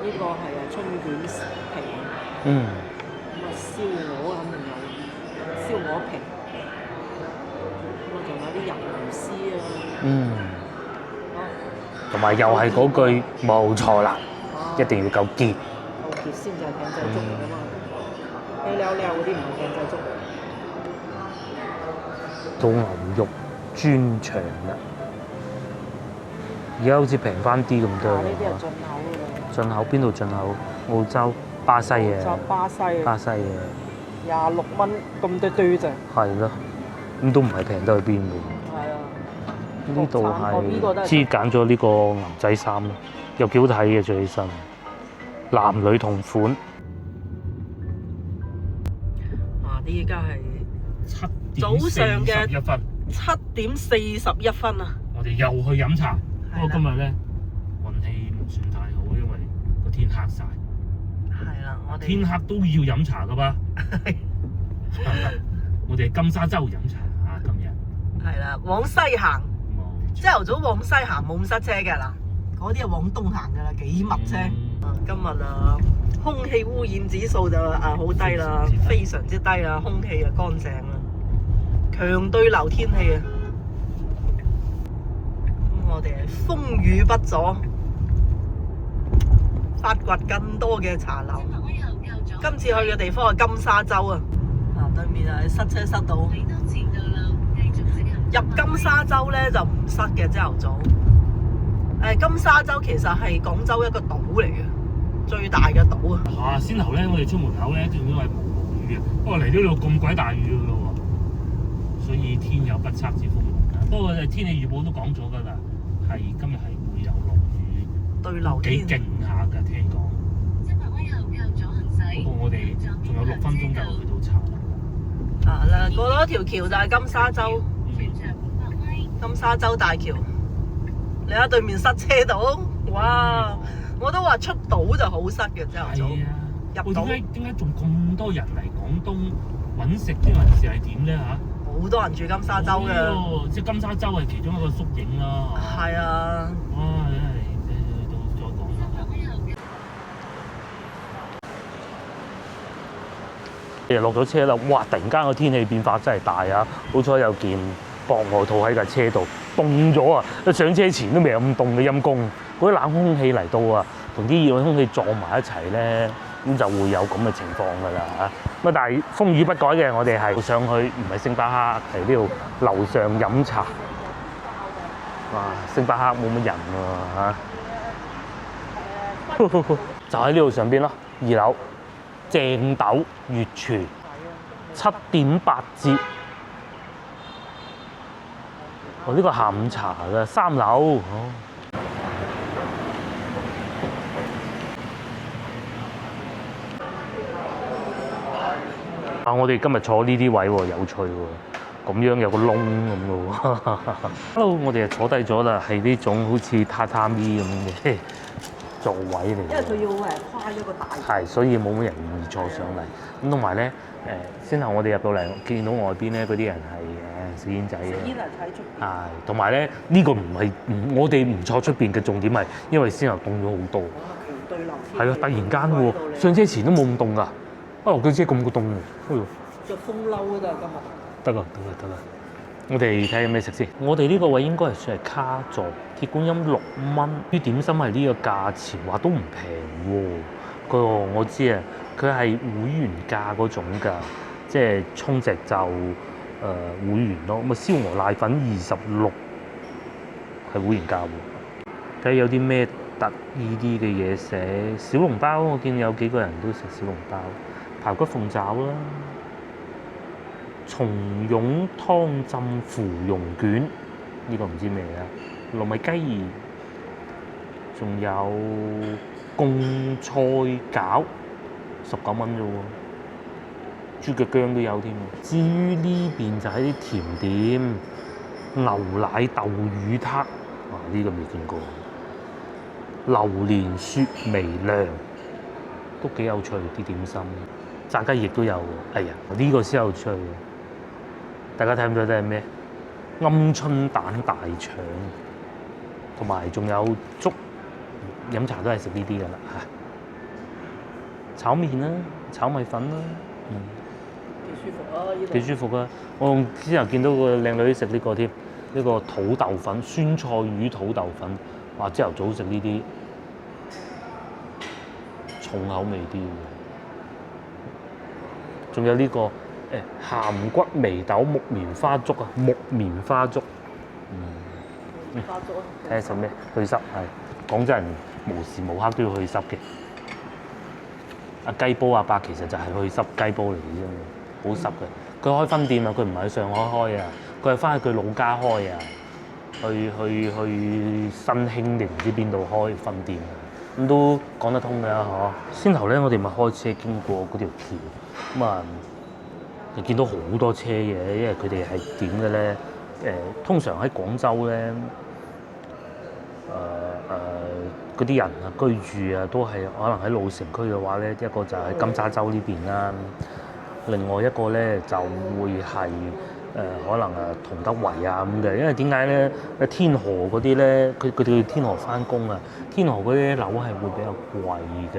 呢個係啊春卷皮，嗯，咁啊燒鵝肯定有燒鵝皮，咁啊仲有啲魷魚絲啊，嗯，哦，同埋又係嗰句冇錯啦，一定要夠結。夠結先就係艇仔粥嚟噶嘛，稀溜溜嗰啲唔係艇仔粥。到牛肉專場啦，而家好似平翻啲咁多呢啲係啦。進口㗎啦。進口邊度進口？澳洲、巴西嘅。就巴西嘅，巴西嘅。 26蚊咁多堆咋。係咯，咁都唔係平得去邊喎。係啊。呢度呢個都係係知揀咗呢個牛仔衫咯，又幾好睇嘅着起身，男女同款。啊！依家係早上嘅1分， 7:41啊！我哋又去飲茶。係啦不過今日咧運氣唔算太好，因為個天黑晒。係啦，我哋天黑都要飲茶噶噃。我哋金沙洲飲茶啊，今日。係啦，往西行，朝頭早往西行冇咁塞車嘅啦，嗰啲係往東行㗎啦，幾密車。今日啊，空氣污染指數就好低啦，非常之低啦，空氣啊乾淨啦，強對流天氣啊！咁我哋係風雨不阻，發掘更多嘅茶樓。今次去嘅地方係金沙洲啊！對面係塞車塞到。入金沙洲咧就唔塞嘅，朝頭早。金沙洲其實係廣州一個島嚟嘅，最大嘅島啊！先頭咧，我哋出門口咧，見到係冇雨嘅，不過嚟呢度咁鬼大雨㗎咯喎，所以天有不測之風雲啦。不過天氣預報都講咗㗎啦，係今日係會有落雨，對流幾天勁下㗎，聽講。不過我哋仲有6分鐘就去到茶樓啦。過咗條橋就係金沙洲，金沙洲大橋。你喺對面塞車度，哇！我都話出島就好塞嘅，朝頭早。入島點解仲咁多人嚟廣東揾食呢？還是係點咧嚇？好多人住金沙洲嘅，即係金沙洲係其中一個縮影啦。係啊。哇！真係到再講啦。落咗車啦，哇！突然間個天氣變化真係大啊！好彩有件薄外套喺架車度，凍咗啊！一上車前都未有咁凍嘅陰公，嗰啲冷空氣嚟到啊，同啲熱空氣撞埋一齊咧，咁就會有咁嘅情況㗎啦嚇。咁但係風雨不改嘅，我哋係上去唔係星巴克，係呢度樓上飲茶。哇！星巴克冇乜人喎嚇，就喺呢度上邊咯，2樓正豆月廚7.8折。呢個下午茶嘅3樓。我哋今日坐呢啲位喎，有趣喎，咁樣有個窿咁嘅喎。Hello， 我哋就坐低咗啦，係呢種好似榻榻米咁嘅座位嚟。因為佢要跨一個大。係，所以冇乜人願意坐上嚟。咁同埋咧，先後我哋入到嚟，見到外邊咧嗰啲人係食煙仔嘅。食煙係睇出邊。係，同埋咧呢個唔係我哋唔坐出邊嘅重點係，因為先後凍咗好多。強對流。係啊，突然間喎，上車前都冇咁凍㗎。落咗車咁凍喎，哎呦！着風褸㗎咋今日？得啦。我哋睇下有咩食先。我哋呢個位應該係算係卡座，鐵觀音6蚊。啲點心係呢個價錢，話都唔平喎。我知啊，佢係會員價嗰種㗎，即係充值就會員咯。咁啊燒鵝瀨粉26係會員價喎。睇下有啲咩特意啲嘅嘢食。小籠包我見有幾個人都食小籠包。排骨鳳爪啦，松茸湯浸芙蓉卷，呢個唔知咩啊，糯米雞翼，仲有貢菜餃，19蚊啫喎，豬腳薑都有添。至於呢邊就係啲甜點，牛奶豆乳撻，哇！呢個未見過，榴蓮雪微涼，都幾有趣啲點心。炸雞翼都有喎，係啊，呢個先有趣。大家睇唔睇到係咩？鵪鶉蛋大腸，同埋仲有粥。飲茶都係食呢啲㗎啦嚇。炒麵啦，炒米粉啦，幾舒服啊！呢度幾舒服啊！我之前見到個靚女食呢個添，呢個土豆粉，酸菜魚土豆粉，哇！朝頭早食呢啲重口味啲嘅，仲有呢個鹹骨眉豆木棉花粥啊，木棉花粥，花粥啊！睇下食咩？去濕係廣州人無時無刻都要去濕嘅。雞煲阿伯其實就係去濕雞煲嚟嘅啫，好濕嘅。佢開分店啊，佢唔係喺上海開啊，佢係翻去佢老家開啊，去新興定唔知邊度開分店啊，咁都講得通嘅嗬。先頭咧，我哋咪開車經過嗰條橋，咁啊，就見到好多車嘅，因為佢哋係點嘅咧？通常喺廣州咧，嗰啲人啊居住啊，都係可能喺老城區嘅話咧，一個就係金沙洲呢邊啦，另外一個咧就會係可能同德圍啊咁嘅，因為點解咧？天河嗰啲咧，佢哋去天河翻工啊，天河嗰啲樓係會比較貴㗎。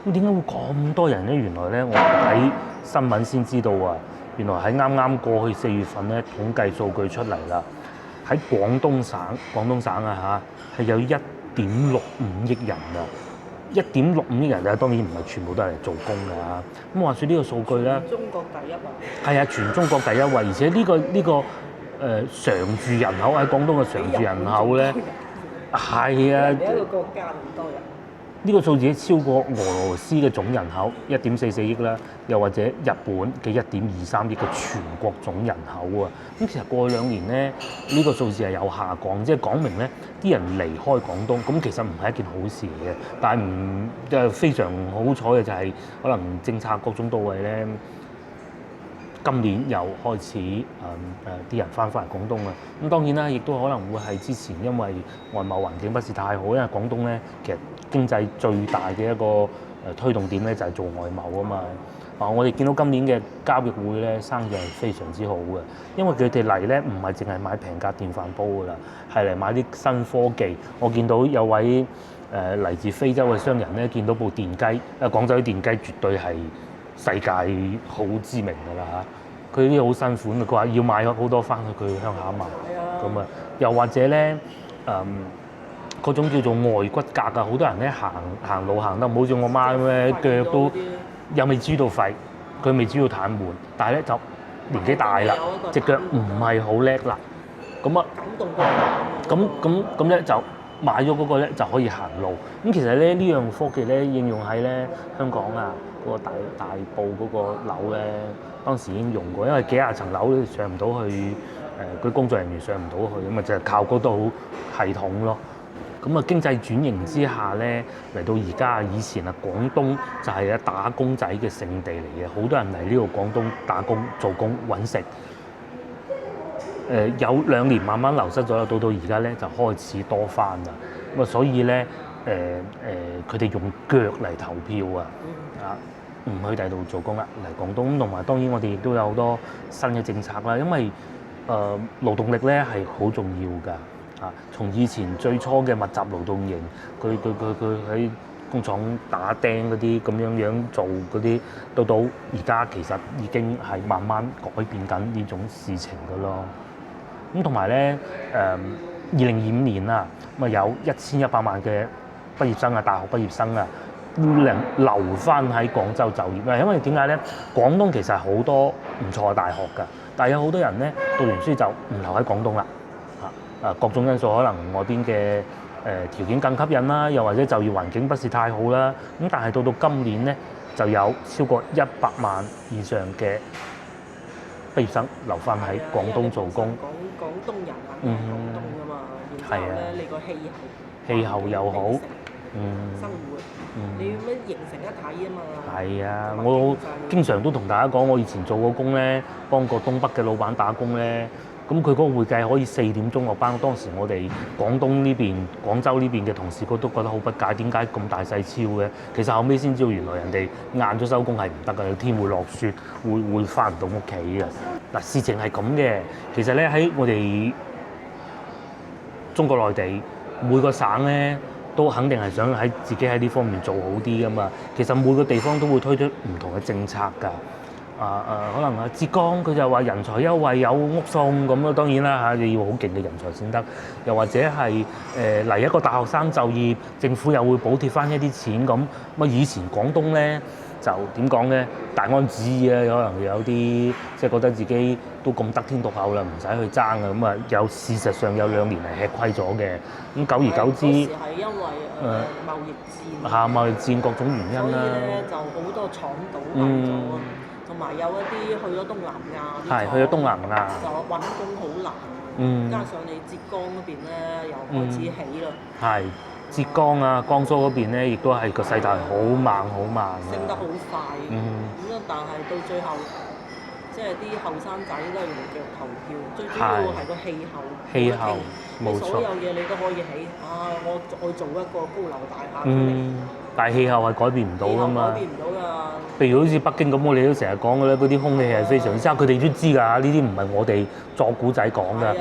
咁點解會咁多人咧？原來咧，我睇新聞先知道啊，原來喺啱啱過去4月份咧，統計數據出嚟啦，喺廣東省啊嚇係有1.65億人啊，1.65億人啊，當然唔係全部都係嚟做工㗎嚇。咁話說呢個數據咧，中國第一位。係啊，全中國第一位，而且呢個常住人口喺廣東嘅常住人口咧，係啊，一個國家咁多人。呢個數字超過俄羅斯嘅總人口1.44億啦，又或者日本嘅1.23億嘅全國總人口啊。咁其實過去2年咧，呢個數字係有下降，即係講明咧啲人離開廣東，咁其實唔係一件好事嚟嘅。但係非常好彩嘅就係可能政策各種到位咧，今年又開始啲人翻返嚟廣東啊。咁當然啦，亦都可能會係之前因為外貿環境不是太好，因為廣東咧其實經濟最大嘅一個推動點咧就係做外貿啊嘛。我哋見到今年嘅交易會咧生意係非常之好嘅，因為佢哋嚟咧唔係淨係買平價電飯煲㗎啦，係嚟買啲新科技。我見到有位嚟自非洲嘅商人咧，見到部電雞，廣州啲電雞絕對係世界好知名㗎啦嚇。佢啲好新款嘅，佢話要買好多翻去佢鄉下賣。咁啊，又或者咧嗰種叫做外骨骼啊，好多人咧行路行得唔好似我媽咁樣，腳都又未知道廢，佢未知道癱瘓，但係咧就年紀大啦，隻腳唔係好叻啦，咁啊，咁咧就買咗嗰個咧就可以行路。咁其實咧呢樣科技咧應用喺咧香港啊嗰個大埔嗰個樓咧，當時已經用過，因為幾廿層樓都上唔到去，佢工作人員上唔到去，咁啊就係靠嗰套系統咯。咁啊經濟轉型之下咧，嚟到而家以前啊廣東就係打工仔嘅聖地嚟嘅，好多人嚟呢度廣東打工做工揾食。有2年慢慢流失咗啦，到而家咧就開始多返啦。咁啊所以咧佢哋用腳嚟投票啊，唔去第度做工啦，嚟廣東。同埋當然我哋亦都有好多新嘅政策啦，因為勞動力咧係好重要㗎。從以前最初嘅密集勞動營，佢喺工廠打釘嗰啲咁樣做嗰啲，到而家其實已經係慢慢改變緊呢種事情㗎咯。咁同埋咧2025年啊，咁啊有1100萬嘅畢業生啊，大學畢業生啊，留翻喺廣州就業啊。因為點解咧？廣東其實係好多唔錯嘅大學㗎，但係有好多人咧讀完書就唔留喺廣東啦。各種因素，可能外邊嘅條件更吸引啦，又或者就業環境不是太好啦。咁但係到今年咧，就有超過100萬以上嘅畢業生留翻喺廣東做工。廣東人啊，廣東㗎嘛，然後咧你個氣候又好，生活，你要咩形成一體啊嘛。係啊，我經常都同大家講，我以前做過工咧，幫個東北嘅老闆打工咧。咁佢嗰個會計可以4點鐘落班，當時我哋廣州呢邊嘅同事，佢都覺得好不解，點解咁大細超嘅？其實後尾先知道，原來人哋晏咗收工係唔得㗎，天會落雪，會翻唔到屋企嘅。嗱，事情係咁嘅，其實咧喺我哋中國內地每個省咧都肯定係想自己喺呢方面做好啲噶嘛。其實每個地方都會推出唔同嘅政策㗎。可能浙江佢就話人才優惠有屋送咁咯，當然啦嚇，你要好勁嘅人才先得。又或者係嚟一個大學生就業，政府又會補貼翻一啲錢咁。咁以前廣東咧就點講咧？大安旨意啊，可能有啲即係覺得自己都咁得天獨厚啦，唔使去爭啊。咁啊事實上有2年係吃虧咗嘅。咁久而久之，嗰時係因為貿易戰貿易戰各種原因啦。所以咧就好多廠倒閉咗。同埋有一啲去咗東南亞，係去咗東南亞，就揾工好難。加上你浙江嗰邊咧又開始起啦。係浙江啊、江蘇嗰邊咧，亦都係個勢頭好猛好猛嘅。升得好快。咁但係到最後，即係啲後生仔都係用腳投票，最主要係個氣候。氣候冇錯。所有嘢你都可以起。我再做一個高樓大廈。但係氣候係改變唔到㗎嘛。改變唔到㗎。譬如好似北京咁，我哋都成日講嘅咧，嗰啲空氣係非常之差，佢哋都知㗎。呢啲唔係我哋作古仔講㗎。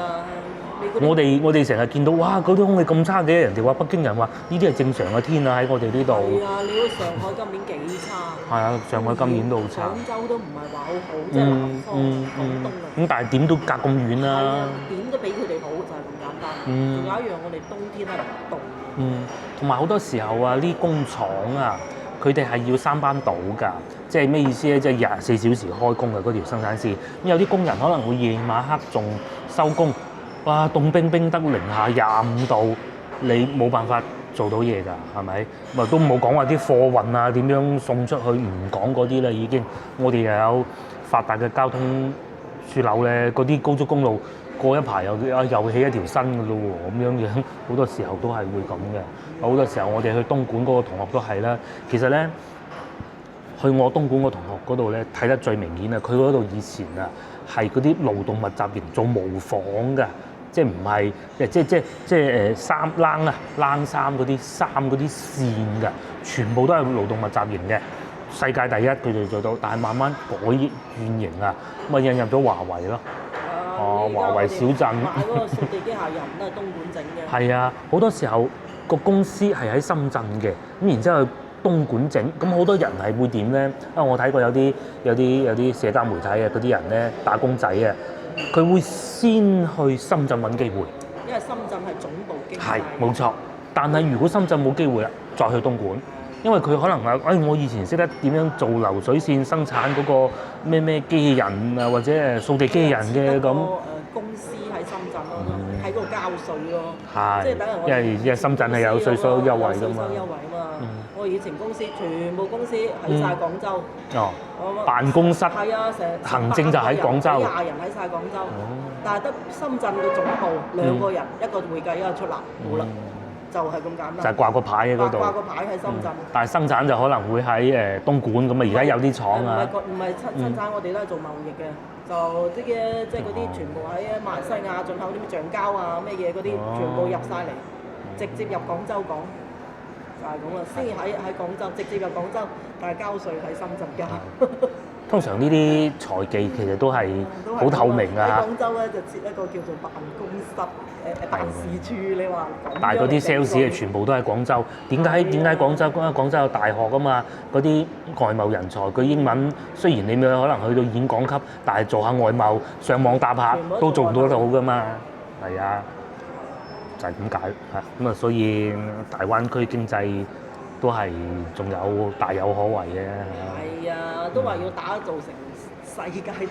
我哋成日見到哇，嗰啲空氣咁差嘅，人哋話北京人話呢啲係正常嘅天啊，喺我哋呢度。係啊，你睇上海今年幾差。係啊，上海今年都好差。廣州都唔係話好好，即係南方、廣東啊。咁但係點都隔咁遠啦。係啊，點都比佢哋好，就係咁簡單。仲有一樣，我哋冬天係唔凍。同埋好多時候啊，啲工廠啊，佢哋係要3班倒㗎，即係咩意思咧？即係24小時開工嘅嗰條生產線。咁有啲工人可能會夜晚黑仲收工，哇！凍冰冰得零下25度，你冇辦法做到嘢㗎，係咪？咪都冇講話啲貨運啊點樣送出去，唔講嗰啲啦已經。我哋又有發達嘅交通樞紐咧，嗰啲高速公路。過一排又起一條新嘅咯喎，咁樣好多時候都係會咁嘅。好多時候我哋去東莞嗰個同學都係啦。其實咧，去我東莞個同學嗰度咧睇得最明顯啊！佢嗰度以前啊係嗰啲勞動密集型做模仿㗎，即係唔係即係衫冷啊冷衫嗰啲衫嗰啲線㗎，全部都係勞動密集型嘅。世界第一佢哋做到，但係慢慢改變型啊，咁啊引入咗華為咯。華為小鎮買嗰個掃地機械人都係東莞整嘅。係啊，好多時候個公司係喺深圳嘅，咁然之後去東莞整，咁好多人係會點咧？我睇過有啲社交媒體啊，嗰啲人咧打工仔啊，佢會先去深圳揾機會。因為深圳係總部經濟。係冇錯，但係如果深圳冇機會啦，再去東莞。因為佢可能話，我以前識得點樣做流水線生產嗰個咩機器人啊，或者掃地機器人嘅咁。公司喺深圳咯，喺嗰度交稅咯。係。即係等人因為深圳係有稅收優惠㗎嘛。稅收優惠啊嘛。我以前公司全部公司喺晒廣州。辦公室。係啊，行政就喺廣州。20人喺晒廣州。但係得深圳嘅總部2個人，一個會計，一個出納，冇啦。就係咁簡單，就係掛個牌喺嗰度。掛個牌喺深圳。但係生產就可能會喺東莞咁啊！而家有啲廠啊。唔係生產，我哋都係做貿易嘅，就啲嘅即係嗰啲全部喺馬來西亞進口啲咩橡膠啊咩嘢嗰啲，全部入晒嚟，直接入廣州港，就係咁啊！先喺廣州，直接入廣州，但係交稅喺深圳交。通常呢啲財技其實都係好透明啊！喺廣州咧就設一個叫做辦公室、辦事處，你話咁。但係嗰啲 sales 係全部都喺廣州。點解廣州？因為廣州有大學啊嘛，嗰啲外貿人才，佢英文雖然你可能去到演講級，但係做下外貿、上網搭客都做唔到噶嘛。係啊，就係咁解嚇。咁啊，所以大灣區經濟都係仲有大有可為嘅。係啊，都話要打造成世界大灣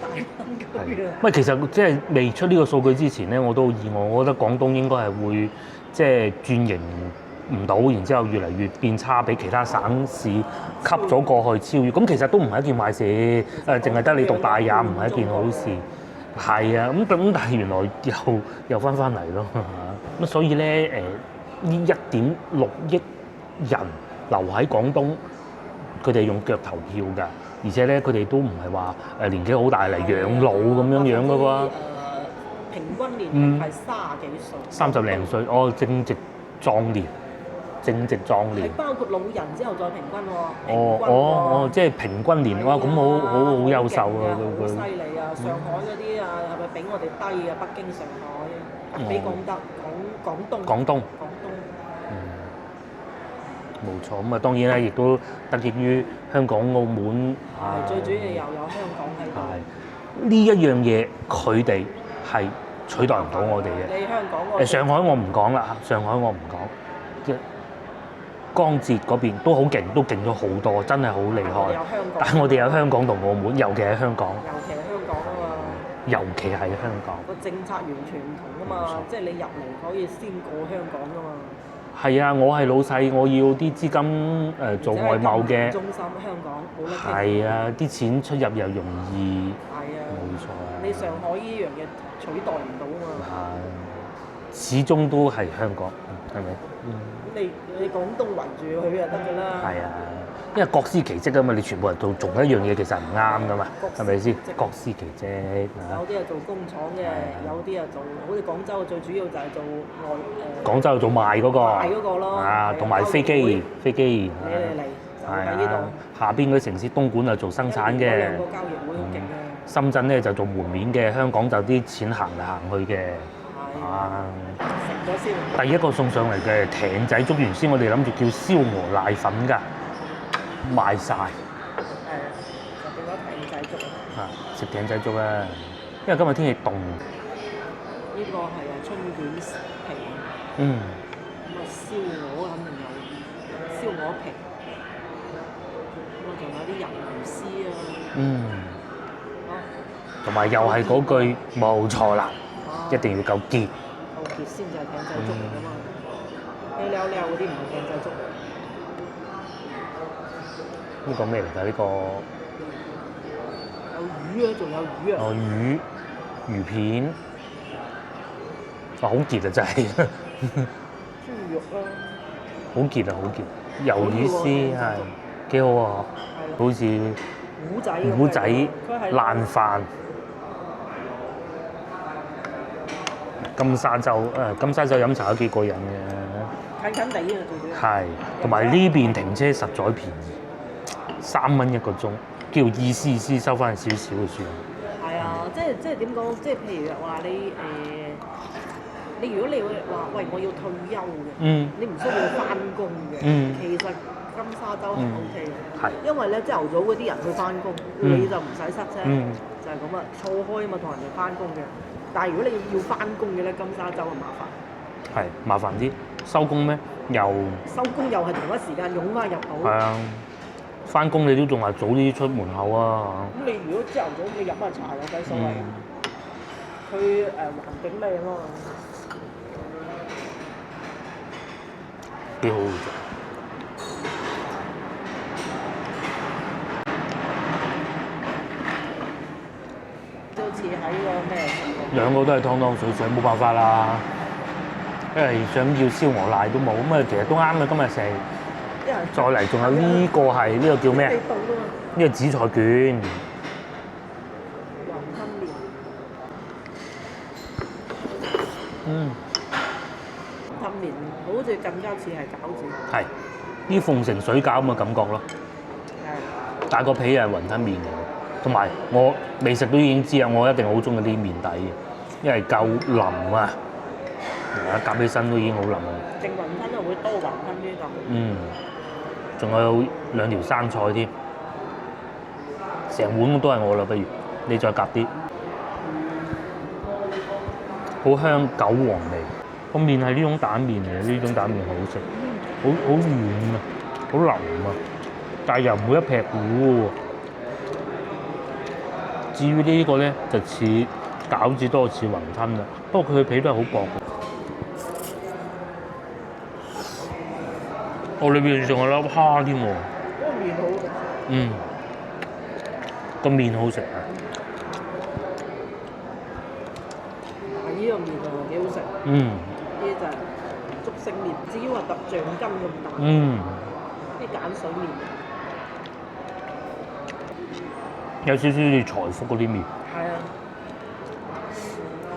區啊！喂，其實即係未出呢個數據之前咧，我都好意外，我覺得廣東應該係會即係轉型唔到，然之後越嚟越變差，俾其他省市吸咗過去超越。咁其實都唔係一件壞事，淨係得你獨大也唔係一件好事。係啊，咁但係原來又翻嚟咯咁所以咧呢1.6億人留喺廣東，佢哋用腳投票㗎，而且咧佢哋都唔係話年紀好大嚟養老咁樣㗎喎。平均年齡係30幾歲。30零歲，正值壯年，係包括老人之後再平均喎。即係平均年，哇！咁好優秀啊！好犀利啊！上海嗰啲啊，係咪比我哋低啊？北京、上海比廣東。冇錯。咁啊，當然啦，亦都得益於香港、澳門啊。最主要又有香港喺度。係呢一樣嘢，佢哋係取代唔到我哋嘅。你香港上海我唔講啦，上海我唔講。即江浙嗰邊都好勁，都勁咗好多，真係好厲害。但係我哋有香港同澳門，尤其係香港。尤其係香港。個政策完全唔同㗎嘛，即係你入嚟可以先過香港㗎嘛。係啊，我係老細，我要啲資金做外貿嘅。中心香港冇得傾。係啊，啲錢出入又容易。係啊。冇錯啊。你上海呢樣嘢取代唔到啊嘛。係。始終都係香港，係咪？你廣東圍住佢就得㗎啦。係啊，因為各司其職啊嘛，你全部人做同一樣嘢其實唔啱㗎嘛，係咪先？各司其職。有啲係做工廠嘅，有啲係做，好似廣州最主要就係做外廣州做賣嗰個。賣嗰個咯。啊，同埋飛機。你嚟就喺呢度。下邊嗰啲城市，東莞就做生產嘅。兩個交易會好勁嘅。深圳咧就做門面嘅，香港就啲錢行嚟行去嘅。啊！食咗先。第一個送上嚟嘅艇仔粥，原先我哋諗住叫燒鵝瀨粉㗎，賣晒。係啊，就變咗艇仔粥啊！食艇仔粥啊！因為今日天氣凍。呢個係春卷皮。嗯。咁啊，燒鵝肯定有燒鵝皮。咁啊，仲有啲魷魚絲啊。嗯。同埋又係嗰句冇錯啦。一定要夠結，夠結先就係艇仔粥嚟㗎嘛。你溜溜嗰啲唔係艇仔粥。呢個咩嚟㗎？呢個有魚啊，仲有魚啊。哦，魚片，哇，好結啊真係。豬肉啊。好結啊，好結。魷魚絲係幾好啊，好似糊仔爛飯。金沙洲飲茶都幾過癮嘅，近近地啊，最主要係，同埋呢邊停車實在便宜，3蚊一個鐘，叫意思收翻少少就算。係啊，即係點講？即係譬如話你如果你會話喂我要退休嘅，你唔需要翻工嘅，其實金沙洲係 OK 嘅，因為咧朝頭早嗰啲人去翻工，你就唔使塞車，就係咁啊，錯開啊嘛，同人哋翻工嘅。但係如果你要翻工嘅咧，金沙洲係麻煩。係麻煩啲，收工咩？收工又係同一時間湧翻入到。係啊，翻工你都仲係早啲出門口啊。咁你如果朝頭早你飲下茶有計所謂？佢環境靚啊嘛。幾好嘅。好似喺個咩？兩個都係湯湯水水，冇辦法啦。因為想要燒鵝瀨都冇，咁啊其實都啱嘅。今日食，再嚟仲有呢個係呢個叫咩？呢個紫菜卷。雲吞麵。雲吞麵好似更加似係餃子。係，啲鳳城水餃咁嘅感覺咯。係。但個皮係雲吞麵嚟嘅。同埋我未食都已經知啊！我一定好中意啲麵底嘅，因為夠腍啊！夾起身都已經好腍啦。淨雲吞就會多雲吞啲咁。仲有2條生菜添，成碗都係我啦，不如你再夾啲。好香韭黃味，個麵係呢種蛋麵嚟嘅，呢種蛋麵好食，好軟啊，好腍啊，但係又唔會一劈糊喎。至於呢個咧就似餃子多似雲吞啦，不過佢嘅皮都係好薄。裏邊仲有粒蝦添喎。個麵好食。個麵好食啊！但係呢個麵就幾好食。呢就係竹升麵，至於話特橡筋咁大。啲鹼水麵。有少少似財福嗰啲麵。係啊，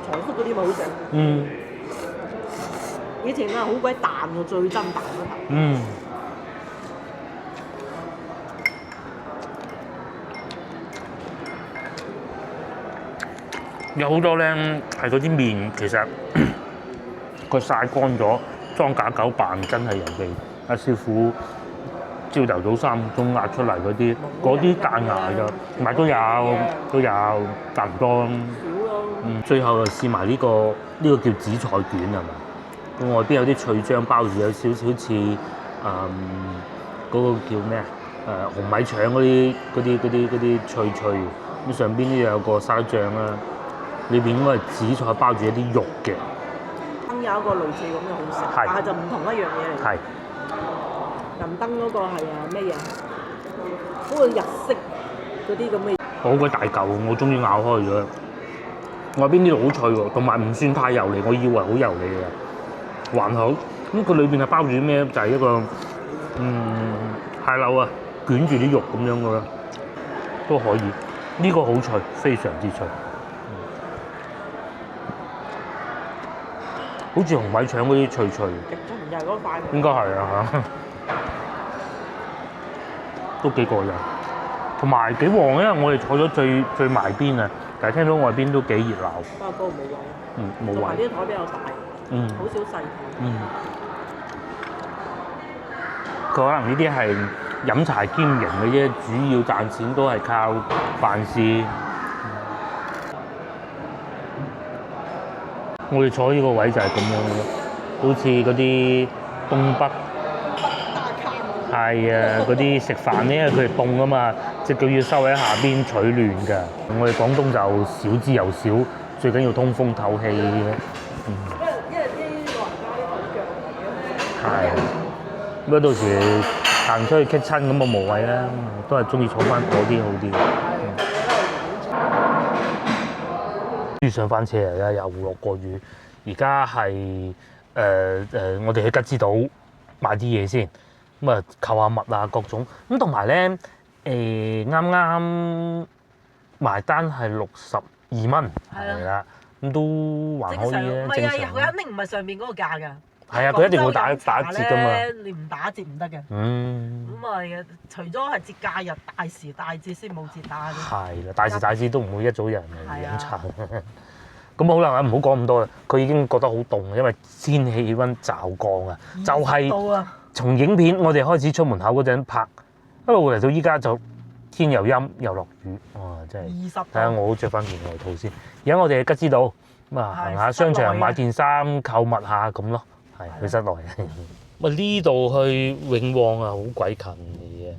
財福嗰啲咪好食。以前啊好鬼彈喎，最憎彈嗰頭。有好多咧係嗰啲麵，其實佢曬乾咗，裝假狗扮真係人哋阿師傅朝頭早3點鐘壓出嚟嗰啲彈牙㗎，唔係都有差唔多。最後又試埋呢個叫紫菜卷係嘛？外邊有啲脆漿包住，有少少似嗰個叫咩啊？紅米腸嗰啲脆脆，咁上邊呢有個沙律醬啦，裏邊應該係紫菜包住一啲肉嘅。有一個類似咁嘅好食，但係就唔同一樣嘢嚟。係。銀燈嗰個係咩嘢？嗰個日式嗰啲咁嘅。好鬼大嚿，我終於咬開咗。外邊呢度好脆喎，同埋唔算太油膩，我以為好油膩嘅，還好。咁佢裏邊係包住咩？就係一個蟹柳啊，捲住啲肉咁樣嘅啦，都可以。呢個好脆，非常之脆。好似紅米腸嗰啲脆脆。極中唔係嗰塊。應該係啊嚇，都幾過癮，同埋幾旺，因為我哋坐咗最埋邊啊，但係聽到外邊都幾熱鬧。不過嗰個冇位。冇位。同埋啲台比較大。好少細台。佢可能呢啲係飲茶兼營嘅啫，主要賺錢都係靠飯市。我哋坐呢個位就係咁樣咯，好似嗰啲東北，係啊，嗰啲食飯咧，佢係凍啊嘛，隻腳要收喺下邊取暖㗎。我哋廣東就少之又少，最緊要通風透氣。因為啲老人家啲腿腳係。咁到時行出去棘親咁啊無謂啦，都係中意坐翻嗰啲好啲。終於上翻車嚟啦，又落過雨。而家係我哋去吉之島買啲嘢先，咁啊購下物啊各種。咁同埋咧啱啱埋單係62蚊，係啦，咁都還可以啊。唔係啊，佢肯定唔係上面嗰個價㗎。係啊，佢一定會打折㗎嘛。你唔打折唔得嘅。咁啊，除咗係節假日大時大節先冇折打啫。係啦，大時大節都唔會一早有人嚟飲茶。咁好啦，唔好講咁多啦。佢已經覺得好凍，因為天氣溫驟降啊。就係從影片我哋開始出門口嗰陣拍，一路嚟到依家就天又陰又落雨，哇！真係。20度。睇下我着翻件外套先。而家我哋喺吉之島，咁啊行下商場買件衫購物下咁咯。係去室內。咪呢度去永旺啊，好鬼近嘅嘢，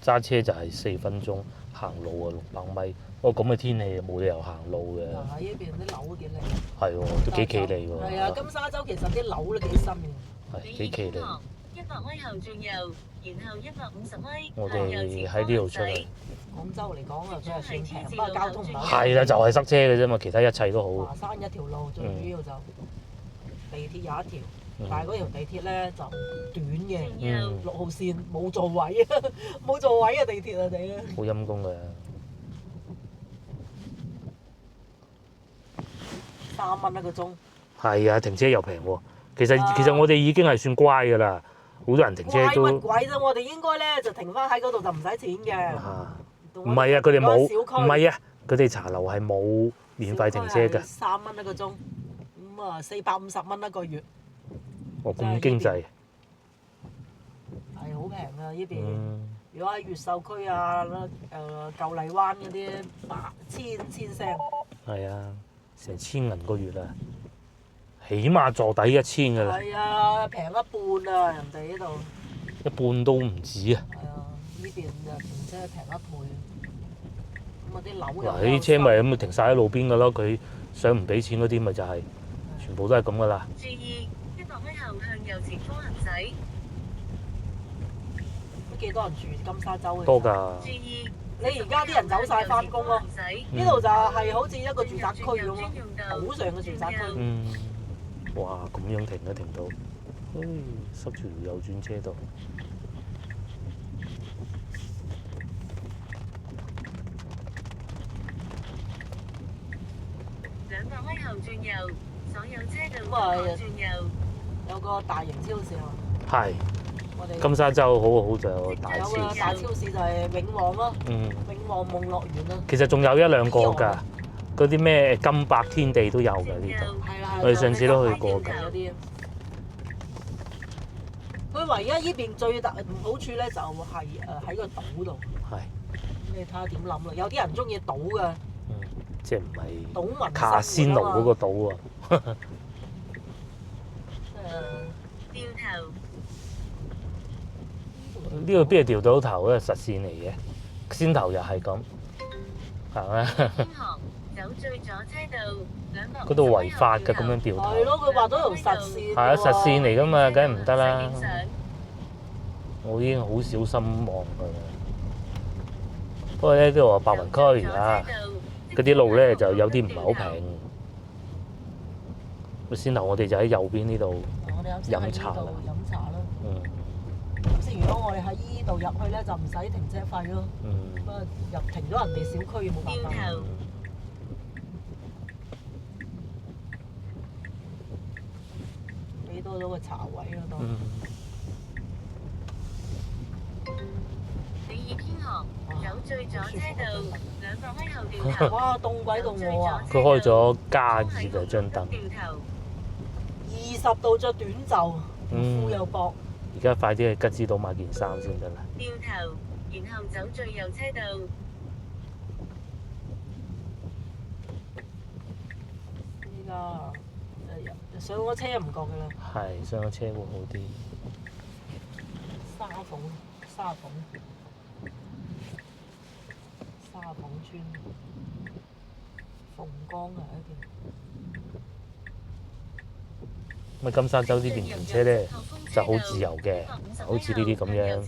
揸車就係4分鐘，行路啊600米。咁嘅天氣冇理由行路嘅。嗱，呢邊啲樓都幾靚。係喎，都幾企理喎。係啊，金沙洲其實啲樓都幾新嘅。係幾企理。100米後轉右，然後150米。我哋喺呢度出嚟。廣州嚟講啊，佢係算平，不過交通唔好。係啦，就係塞車嘅啫嘛，其他一切都好。華山一條路，最主要就地鐵有一條。但係嗰條地鐵咧就短嘅，6號線冇座位啊，冇座位嘅地鐵啊，你啊！好陰功嘅，3蚊一個鐘。係啊，停車又平喎。其實我哋已經係算乖㗎啦，好多人停車都。乜鬼啫？我哋應該咧就停翻喺嗰度就唔使錢嘅。唔係啊，佢哋冇。唔係啊，佢哋茶樓係冇免費停車㗎。3蚊一個鐘，咁啊450蚊一個月。哦，咁經濟係好平啊！呢邊如果喺越秀區啊、舊荔灣嗰啲千聲係啊，成1000銀個月啊，起碼坐底1000㗎啦。係啊，平一半啊，人哋呢度一半都唔止啊。係啊，呢邊就停車平一倍，咁啊啲樓又啲車咪咁停晒喺路邊㗎咯，佢想唔俾錢嗰啲咪就係全部都係咁㗎啦。注意100米後向右前方行駛。都幾多人住金沙洲嘅？多㗎。注意，你而家啲人走晒返工咯。呢度就係好似一個住宅區咁咯，島上嘅住宅區。哇，咁樣停都停到，塞住條右轉車道。200米後轉右。所有車道轉右，有個大型超市啊！係，金沙洲好就有大超市。有個大超市就係永旺咯，永旺夢樂園咯。其實仲有1、2個㗎，嗰啲咩金百天地都有㗎呢度。係啦，我哋上次都去過㗎。佢佢唯一依邊最大唔好處咧，就係喺個島度。係。你睇下點諗啦？有啲人中意島㗎。即係唔係島民卡仙奴嗰個島啊？掉頭。呢個邊係掉到頭咧？實線嚟嘅，先頭又係咁，係咪？走最左車道，嗰度違法嘅咁樣掉頭。係咯，佢畫咗條實線。係啊，實線嚟㗎嘛，梗係唔得啦。我已經好小心望佢啦。不過咧，呢度話白雲區啊，嗰啲路咧就有啲唔係好平。先頭我哋就喺右邊呢度飲茶啦。飲茶啦。嗯。即係如果我哋喺依度入去咧，就唔使停車費咯。不過停咗人哋小區冇辦法。俾多咗個茶位嗰度。李義天河走最左車道，200米後掉頭。哇！凍鬼到我啊！佢開咗加熱啊張燈。 20度着短袖，褲又薄。而家快啲去吉之島買件衫先得啦。掉頭，然後走最右車道。依家上咗車唔覺㗎啦。係上咗車會好啲。沙鳳村，鳳崗啊一邊。咁金沙洲呢邊停車咧就好自由嘅，好似呢啲咁樣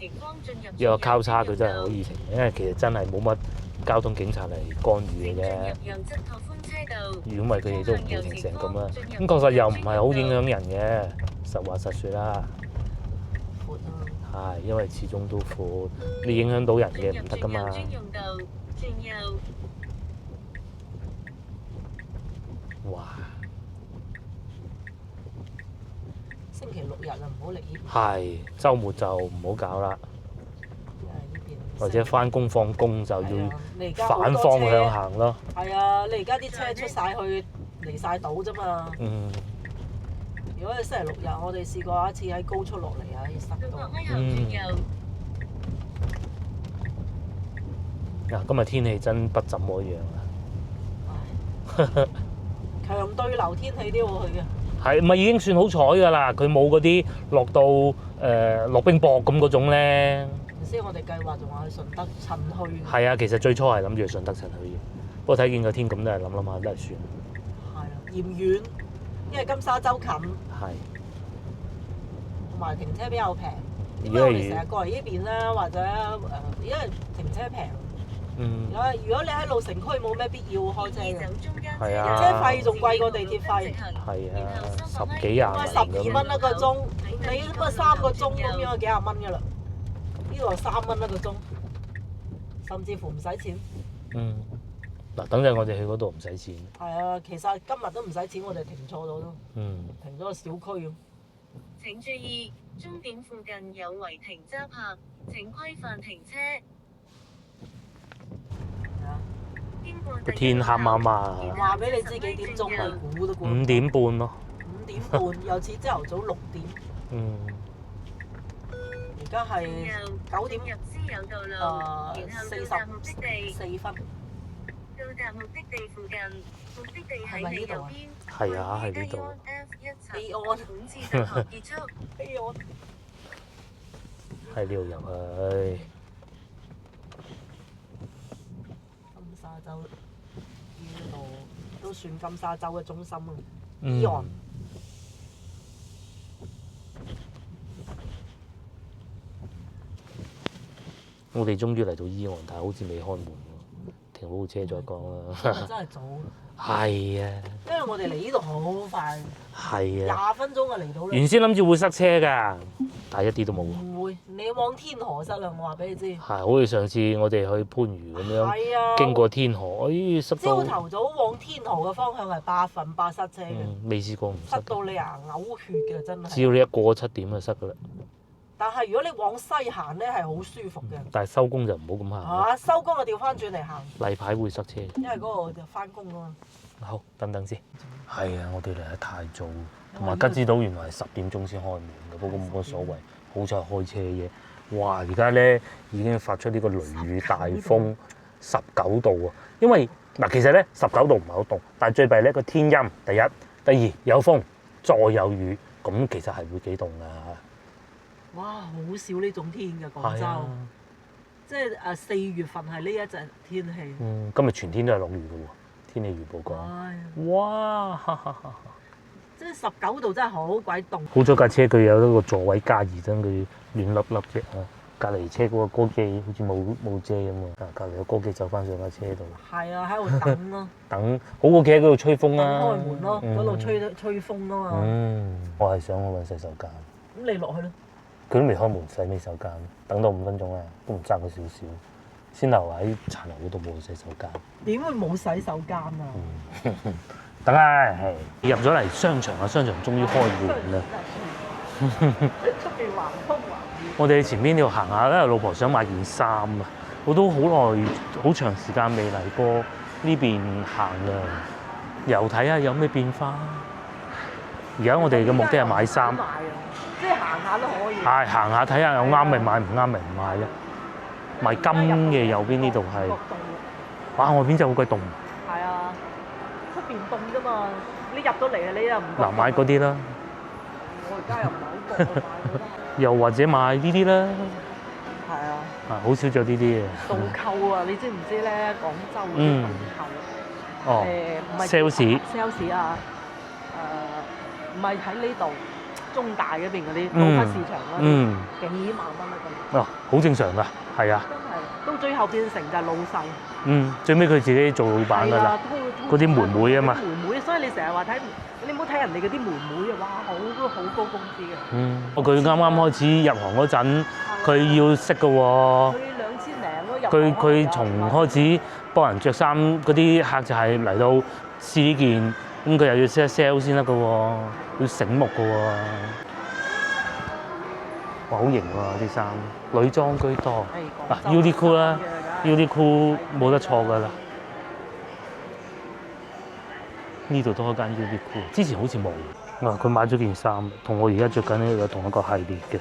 一個交叉佢真係可以停，因為其實真係冇乜交通警察嚟干預嘅啫。如果唔係佢哋都唔會停成咁啦。咁確實又唔係好影響人嘅，實話實説啦。係，因為始終都闊，你影響到人嘅唔得噶嘛。哇！星期六日啊，唔好嚟呢邊。係，週末就唔好搞啦。或者翻工放工就要反方向行咯。係啊，你而家啲車出晒去離晒島啫嘛。嗯。如果係星期六日，我哋試過一次喺高速落嚟啊，要塞到。嗱，今日天氣真不怎麼樣啊！強對流天氣都要去嘅。係咪已經算好彩㗎啦？佢冇嗰啲落到落冰雹咁嗰種咧。唔知我哋計劃仲話去順德趁墟。係啊，其實最初係諗住去順德趁墟嘅，不過睇見個天咁都係諗下都係算。係啊，嫌遠，因為金沙洲近。係。同埋停車比較平。點解我哋成日過嚟呢邊咧？或者因為停車平。如果你喺路城區冇咩必要開車嘅。係啊。車費仲貴過地鐵費。係啊，10幾20。12蚊一個鐘，你不過3個鐘咁樣幾廿蚊㗎啦。呢度3蚊一個鐘，甚至乎唔使錢。嗱，等陣我哋去嗰度唔使錢。係啊，其實今日都唔使錢，我哋停錯咗咯。停咗個小區。請注意，終點附近有違停揸泊，請規範停車。個天黑麻麻。話俾你知幾點鐘咪估都估。5點半咯。5點半，又似朝頭早6點。而家係9點44分。到達目的地附近，目的地喺你右邊。係啊，喺呢度。本次導航結束。喺呢度入去。金沙洲呢度都算金沙洲嘅中心咯。伊岸。我哋終於嚟到伊岸，但係好似未開門喎，停好車再講啦。真係早。係啊。因為我哋嚟呢度好快。係啊。20分鐘就嚟到啦。原先諗住會塞車㗎，但係一啲都冇。唔會，你往天河塞啦，我話俾你知。係，好似上次我哋去番禺咁樣，經過天河，塞到。朝頭早往天河嘅方向係100%塞車嘅。未試過唔塞。塞到你啊嘔血嘅真係。只要你一過7點就塞㗎啦。但係如果你往西行咧，係好舒服嘅。但係收工就唔好咁行。收工就調翻轉嚟行。例牌會塞車。因為嗰度就翻工㗎嘛。好，等等先。係啊，我哋嚟得太早，同埋吉之島原來係10點鐘先開門嘅，不過冇乜所謂，好彩開車嘅。哇！而家咧已經發出呢個雷雨大風，19度啊！因為嗱，其實咧19度唔係好凍，但係最弊咧個天陰，第一，第二有風，再有雨，咁其實係會幾凍噶。哇！好少呢種天嘅廣州，啊、即係4月份係呢一隻天氣。今日全天都係落雨嘅喎，天氣預報講。唉哇！即係19度真係好鬼凍。好彩架車佢有一個座位加熱燈，佢暖粒粒啫啊！隔離車嗰個歌機好似冇遮咁喎，隔離個歌機走翻上架車度。係啊，喺度等咯。等好過企喺嗰度吹風啦。開門咯，嗰度吹風啊嘛。我係想去揾洗手間。咁你落去咯。佢都未開門，洗咩手間？等到5分鐘啦，都唔爭佢少少。先留喺殘留嗰度冇洗手間。點會冇洗手間啊？等下，入咗嚟商場啊！商場終於開門啦。出邊橫風橫雨。我哋喺前邊呢度行下，因為老婆想買件衫啊，我都好耐好長時間未嚟過呢邊行啦，又睇下有咩變化。而家我哋嘅目的係買衫，即係行下都可以。係行下睇下有啱咪買，唔啱咪唔買咧。買金嘅右邊呢度係，哇！外邊真係好鬼凍。係啊，出邊凍啫嘛，你入到嚟啊，你又唔嗱買嗰啲啦。我而家又唔係好覺買。又或者買呢啲啦。係啊。好少着呢啲嘅。導購啊，你知唔知咧？廣州嗰啲導購。哦。唔係 sales 啊。唔係喺呢度中大嗰邊嗰啲高級市場嗰啲，幾萬蚊一個。哦，好正常㗎，係啊。真係，到最後變成就係老細。最尾佢自己做老闆㗎啦。嗰啲妹妹啊嘛。妹妹，所以你成日話睇，你唔好睇人哋嗰啲妹妹啊，哇，好高工資嘅。佢啱啱開始入行嗰陣，佢要識㗎喎。佢2000零咯入。佢從開始幫人着衫嗰啲客就係嚟到試呢件，咁佢又要識得 sell 先得㗎喎，要醒目㗎喎。哇，好型喎啲衫，女裝居多。Uniqlo 啦，Uniqlo 冇得錯㗎啦。呢度都開間 Uniqlo，之前好似冇。佢買咗件衫，同我而家着緊呢個同一個系列嘅，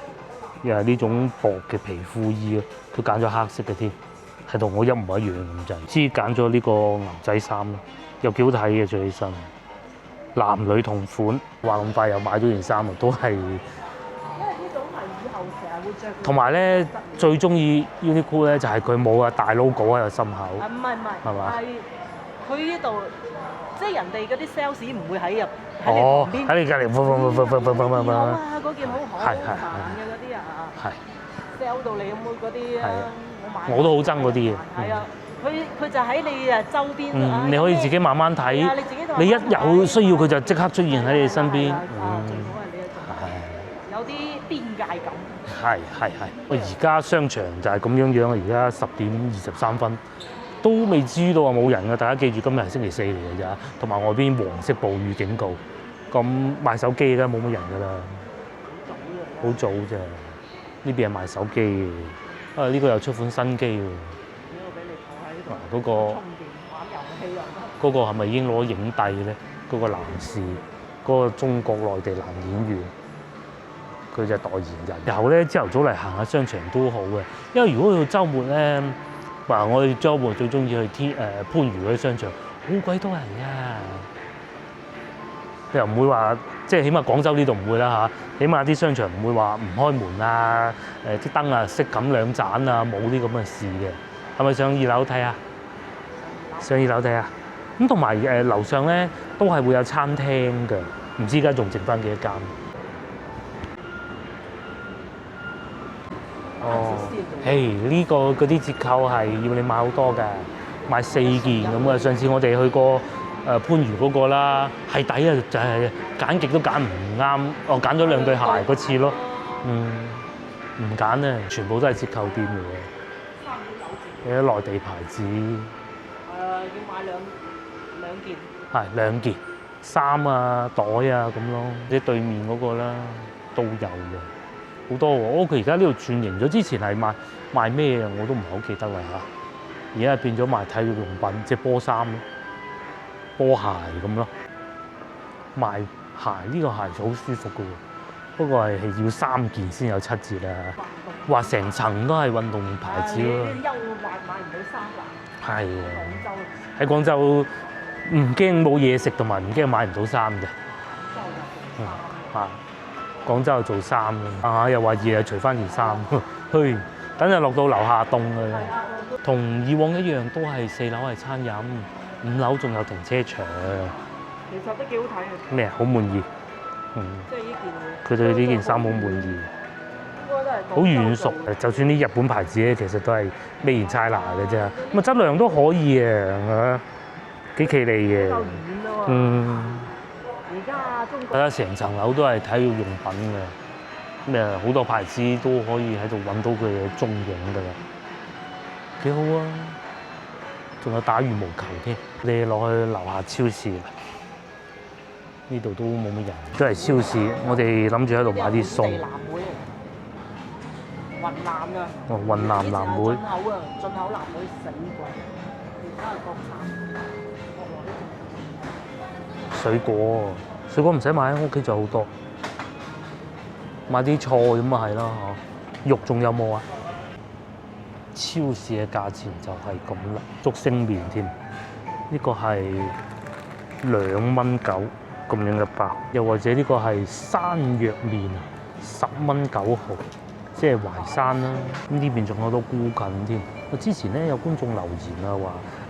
又係呢種薄嘅皮膚衣啊。佢揀咗黑色嘅添，係同我一模一樣咁滯。知揀咗呢個牛仔衫咯，又幾好睇嘅着起身。男女同款，話咁快又買咗件衫啊，都係。因為呢種係以後成日會着。同埋咧，最中意 Uniqlo 咧就係佢冇啊大 logo 喺個心口。唔係，係嘛？係佢呢度，即係人哋嗰啲 sales 唔會喺入喺你隔離，有啊，嗰件好行嘅嗰啲啊，係 sell 到你咁嗰啲啊，我都好憎嗰啲嘅。係啊，佢就喺你誒周邊。你可以自己慢慢睇。你一有需要佢就即刻出現喺你身邊。最好係呢一種。有啲邊界感。係。我而家商場就係咁樣，而家10點23分，都未知道話冇人㗎。大家記住，今日係星期4嚟㗎咋，同埋外邊黃色暴雨警告。咁賣手機㗎，冇乜人㗎啦。好早咋？呢邊係賣手機嘅。呢個又出款新機喎。呢個俾你坐喺度。嗰個。嗰個係咪已經攞影帝咧？嗰個男士，嗰個中國內地男演員，佢就係代言人。然後咧，朝頭早嚟行下商場都好嘅，因為如果去到週末咧，嗱，我哋週末最中意去番禺嗰啲商場，好鬼多人㗎。你又唔會話，即係起碼廣州呢度唔會啦嚇，起碼啲商場唔會話唔開門啊，啲燈啊熄咁兩盞啊，冇啲咁嘅事嘅。係咪上2樓睇下？上2樓睇下。咁同埋樓上咧都係會有餐廳嘅，唔知而家仲剩翻幾多間？呢個嗰啲折扣係要你買好多㗎，買4件咁啊！上次我哋去過番禺嗰個啦，係抵啊，就係揀極都揀唔啱，我揀咗2對鞋嗰次咯，唔揀啊，全部都係折扣店嚟嘅，有啲內地牌子。要買兩件。係2件，衫啊、袋啊咁咯。即係對面嗰個啦，都有嘅，好多喎。佢而家呢度轉型咗，之前係賣咩啊？我都唔係好記得啦嚇。而家變咗賣體育用品，即係波衫咯、波鞋咁咯。賣鞋呢個鞋就好舒服嘅喎，不過係要3件先有7折啦。話成層都係運動牌子咯。休滑買唔到衫啦。係廣州喺廣州唔驚冇嘢食，同埋唔驚買唔到衫嘅。廣州做衫嘅，又話熱啊，除翻件衫，去等陣落到樓下凍㗎啦。同以往一樣，都係4樓係餐飲，5樓仲有停車場。其實都幾好睇嘅。咩？好滿意。即係呢件。佢對呢件衫好滿意。應該都係好軟熟，就算啲日本牌子咧，其實都係 Made in China嘅啫。咁啊質量都可以嘅，幾企理嘅。夠軟咯。而家中國睇下成層樓都係體育用品嘅，咩好多牌子都可以喺度揾到佢嘅蹤影㗎啦，幾好啊！仲有打羽毛球添。你落去樓下超市，呢度都冇乜人，都係超市。我哋諗住喺度買啲餸。雲南㗎。哦，雲南藍莓。進口藍莓死貴，而家係國產。水果唔使買，喺屋企就好多。買啲菜咁啊係啦嗬。肉仲有冇啊？超市嘅價錢就係咁啦，竹升麵添，呢個係2蚊9咁樣嘅包，又或者呢個係山藥麵10蚊9毫，即係淮山啦。咁呢邊仲有好多菇芹添。我之前咧有觀眾留言啊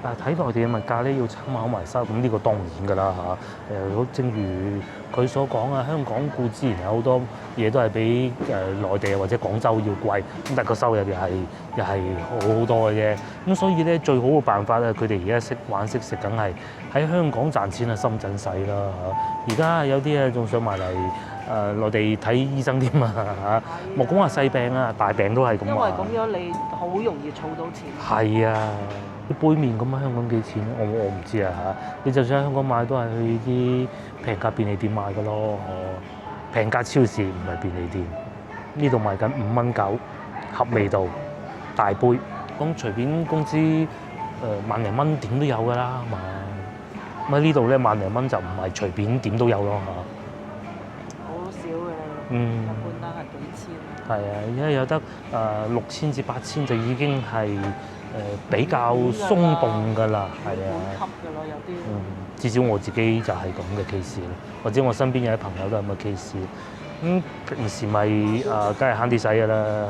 話，睇內地嘅物價咧要參考埋收，咁呢個當然㗎啦嚇。正如佢所講啊，香港固之然有好多嘢都係比內地或者廣州要貴，咁但係個收入又係好多嘅啫。咁所以咧最好嘅辦法咧，佢哋而家識玩識食，梗係喺香港賺錢啊，深圳使啦嚇。而家有啲啊仲想埋嚟內地睇醫生添啊嚇。莫講話細病啊，大病都係咁話。因為咁樣你好容易儲到錢。係啊，啲杯麵咁喺香港幾錢？我唔知啊嚇。你就算喺香港買都係去啲平價便利店買嘅咯，平價超市唔係便利店。呢度賣緊5蚊9合味道大杯，咁隨便工資萬零蚊點都有㗎啦嘛。咁喺呢度咧萬零蚊就唔係隨便點都有咯嚇。好少嘅，一般都係幾千。係啊，而家有得6000至8000就已經係比較鬆動㗎啦，係啊。級㗎咯，有啲。至少我自己就係咁嘅 case 咯，或者我身邊有啲朋友都係咁嘅 case。咁平時咪梗係慳啲使㗎啦。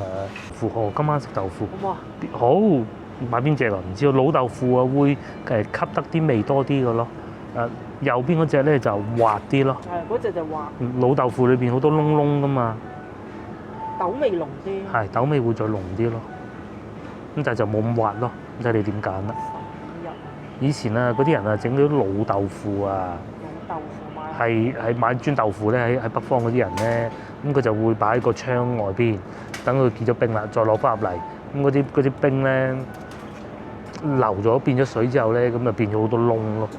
富豪今晚食豆腐。好買邊隻啊？唔知老豆腐啊，會吸得啲味多啲嘅咯。右邊嗰隻咧就滑啲咯。係嗰隻就滑。老豆腐裏邊好多窿窿㗎嘛。豆味濃啲。係豆味會再濃啲咯。咁但係就冇咁滑咯，睇你點揀啦。以前啊，嗰啲人啊整嗰啲老豆腐啊，老豆腐買係買磚豆腐咧，喺北方嗰啲人咧，咁佢就會擺喺個窗外邊，等佢結咗冰啦，再攞翻入嚟。咁嗰啲冰咧流咗變咗水之後咧，咁就變咗好多窿咯。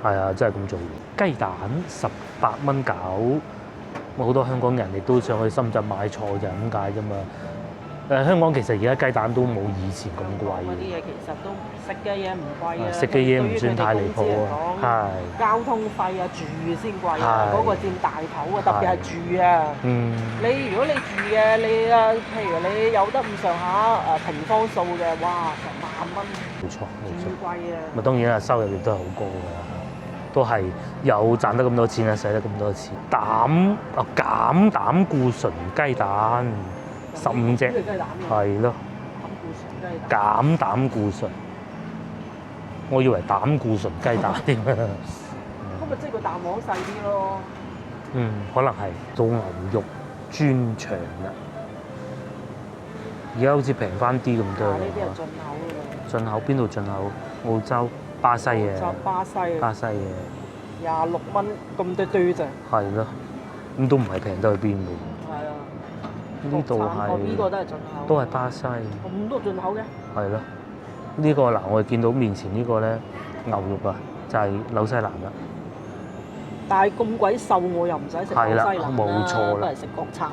係啊，真係咁做。雞蛋18蚊9，好多香港人亦都上去深圳買菜就係咁解啫嘛。香港其實而家雞蛋都冇以前咁貴。嗰啲嘢其實都食嘅嘢唔貴啊。食嘅嘢唔算太離譜啊。係。交通費啊，住先貴啊，嗰個佔大頭啊，特別係住啊。如果你住嘅，你譬如你有得咁上下平方數嘅，哇，成萬蚊。冇錯。最貴啊。咪當然啦，收入亦都係好高㗎，都係有賺得咁多錢啊，使得咁多錢。減膽固醇雞蛋。15隻，係咯，減膽固醇，我以為膽固醇雞蛋添啊。咁咪即係個蛋黃細啲咯。可能係做牛肉專長啦。而家好似平翻啲咁多。呢啲係進口㗎喎。進口邊度進口？澳洲、巴西嘅。巴西嘅。26蚊咁多啫。係咯，咁都唔係平得去邊㗎。呢度係，呢個都係進口，都係巴西。咁多進口嘅？係咯，呢個嗱，我哋見到面前呢個咧牛肉啊，就係紐西蘭啦。但係咁鬼瘦，我又唔使食紐西蘭啦，冇錯啦，都係食國產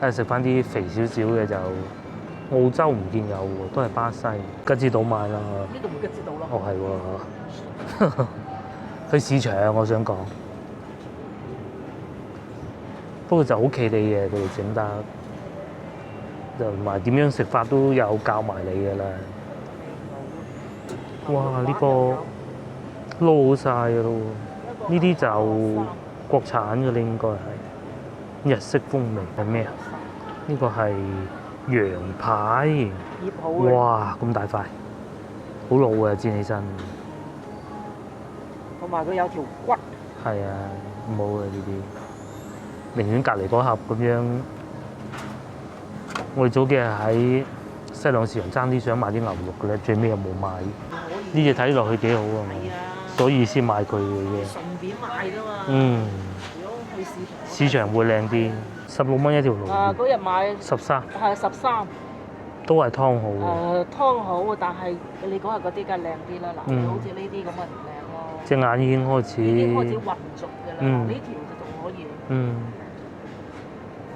嘅。食翻啲肥少少嘅就澳洲唔見有喎，都係巴西。吉之島買啦。呢度冇吉之島咯。係喎，去市場我想講。不過就好企理嘅，佢哋整得，就同埋點樣食法都有教埋你㗎啦。哇！呢個撈好晒㗎咯喎，呢啲就國產嘅咧，應該係日式風味係咩啊？呢個係羊排，醃好嘅。哇！咁大塊，好老嘅煎起身。同埋佢有條骨。係啊，冇啊呢啲，寧願隔離嗰盒咁樣。我哋早幾日喺西朗市場爭啲想買啲牛肉嘅咧，最尾又冇買。呢隻睇落去幾好啊，係啊，所以先買佢嘅啫。順便買啫嘛。嗯，如果去市場會靚啲，16蚊一條鱸魚。嗰日買13，係13。都係湯好嘅。湯好，但係你嗰日嗰啲梗係靚啲啦。嗱，好似呢啲咁咪唔靚咯。隻眼已經開始。已經開始混濁嘅啦。呢條就仲可以。嗯。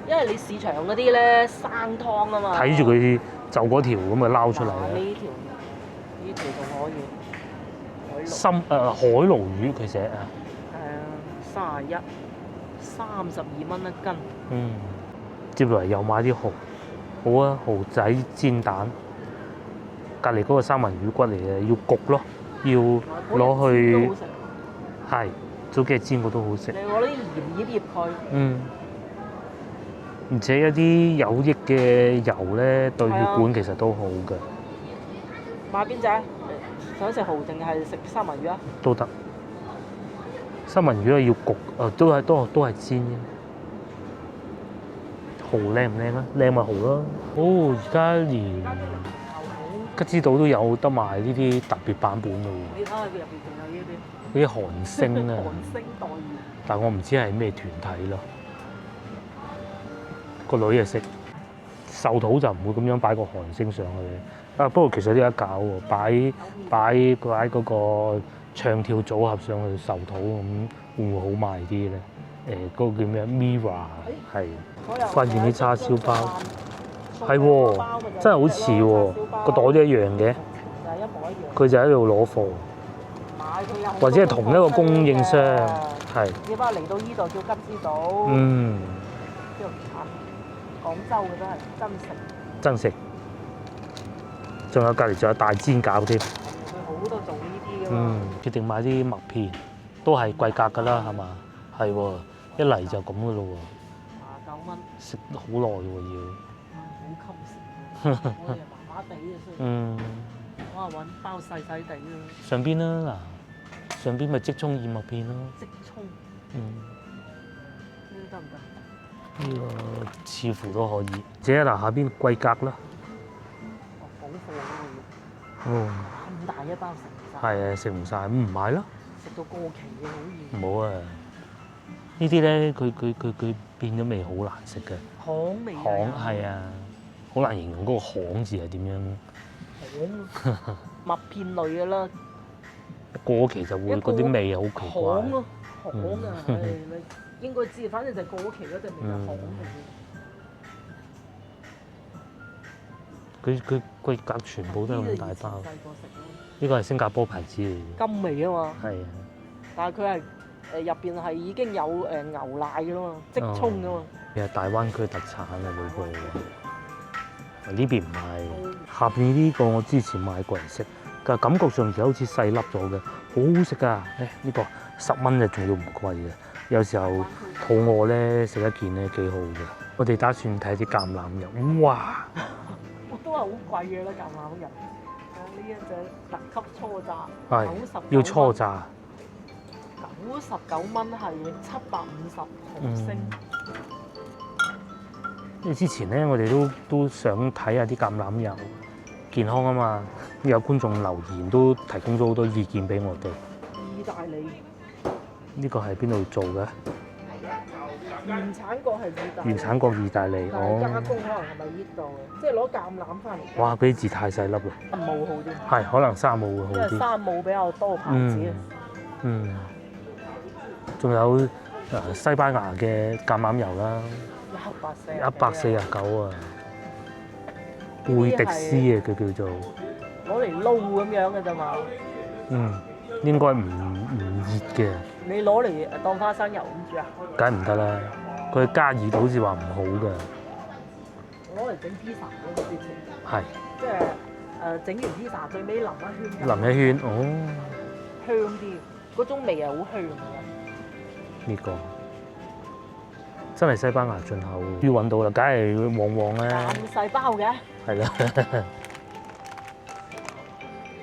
因為你市場嗰啲咧生湯啊嘛。睇住佢就嗰條咁啊撈出嚟啦。呢條仲可以。海鱸魚佢寫啊。係啊，32蚊一斤。嗯。接落嚟又買啲蠔。好啊，蠔仔煎蛋，隔離嗰個三文魚骨嚟嘅，要焗咯，要攞去，係早幾日煎過都好食。你攞啲鹽醃佢。嗯。而且一啲有益嘅油咧，對血管其實都好嘅。買邊隻？想食蠔定係食三文魚啊？都得。三文魚係要焗，都係煎嘅。蠔靚唔靚啊？靚咪蠔咯。哦，而家連吉之島都有得賣呢啲特別版本嘅喎。你睇下佢入邊仲有呢啲。嗰啲韓星啊。韓星待遇。但係我唔知係咩團體咯。個女就識，壽桃就唔會咁樣擺個韓星上去。不過其實都有得搞喎，擺嗰個唱跳組合上去壽桃咁，會唔會好賣啲咧？嗰個叫咩 Mira 係。發現啲叉燒包係喎，真係好似喎，個袋都一樣嘅，佢就喺度攞貨，或者係同一個供應商，係。你話嚟到呢度叫吉之島，嗯，廣州嘅都係真食，真食，仲有隔離仲有大煎餃添。佢好多做呢啲㗎嘛。嗯，決定買啲麥片，都係貴格㗎啦，係嘛？係喎，一嚟就咁㗎咯喎。29蚊。食好耐喎要。好襟食，我哋麻麻地嘅先。嗯。我係揾包細細地咯。上邊啦嗱，上邊咪即沖燕麥片咯。即沖。嗯。呢啲得唔得？呢個似乎都可以。即係嗱，下邊貴格啦。補貨嗰個。哦。咁大一包食唔晒。係啊，食唔晒，唔買咯。食到過期嘅好易。唔好啊！呢啲咧，佢變咗味好難食嘅。巷味。巷係啊，好難形容嗰個巷字係點樣。巷。麥片類嘅啦。過期就會嗰啲味好奇怪。巷咯，巷啊！你應該知，反正就係過期嗰陣味就巷味。佢貴格全部都係咁大包。呢個係新加坡牌子嚟嘅。金味啊嘛。係啊。但係佢係入邊係已經有牛奶㗎啦嘛，即沖㗎嘛。其實大灣區特產啊，呢個。呢邊唔係。下邊呢個我之前買過嚟食，但係感覺上而家好似細粒咗嘅，好好食㗎。呢個10蚊就仲要唔貴嘅。有時候肚餓咧，食一件咧幾好嘅。我哋打算睇啲橄欖油，哇！都係好貴嘅啦，橄欖油。呢一隻特級初榨，係要初榨。99蚊係750毫升。因為之前咧，我哋都想睇下啲橄欖油健康啊嘛。有觀眾留言都提供咗好多意見俾我哋。意大利。呢個係邊度做嘅？原產國係意大利。原產國意大利，但係加工可能係咪呢度嘅？即係攞橄欖翻嚟。哇！嗰啲字太細粒啦。山姆好啲。係，可能山姆會好啲。因為山姆比較多牌子。嗯。仲有西班牙嘅橄欖油啦。149啊。貝迪斯啊，佢叫做。攞嚟撈咁樣嘅啫嘛。嗯。應該唔熱嘅。你攞嚟當花生油咁煮啊？梗係唔得啦。佢加熱好似話唔好㗎。攞嚟整 pizza 嗰個之前，係即係整完 pizza 最尾淋一圈，淋一圈，哦，香啲，嗰種味係好香嘅。呢個真係西班牙進口，要揾到啦，梗係旺旺啦，咁細包嘅，係啦，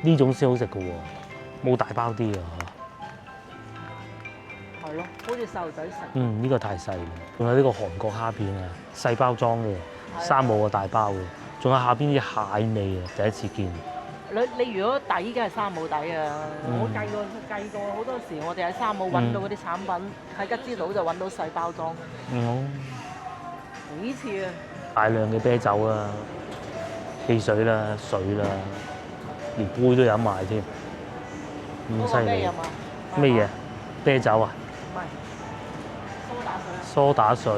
呢種先好食嘅喎，冇大包啲啊。係咯，好似細路仔食。嗯，呢個太細，仲有呢個韓國蝦片啊，細包裝嘅，三冇個大包嘅，仲有下邊啲蟹味啊，第一次見。你如果底嘅係三冇底啊！我計過好多時，我哋喺三冇揾到嗰啲產品，喺吉之島就揾到細包裝。幾次啊！大量嘅啤酒啦、汽水啦、水啦，連杯都有賣添，咁犀利！咩飲啊？咩嘢？啤酒啊？唔係，蘇打水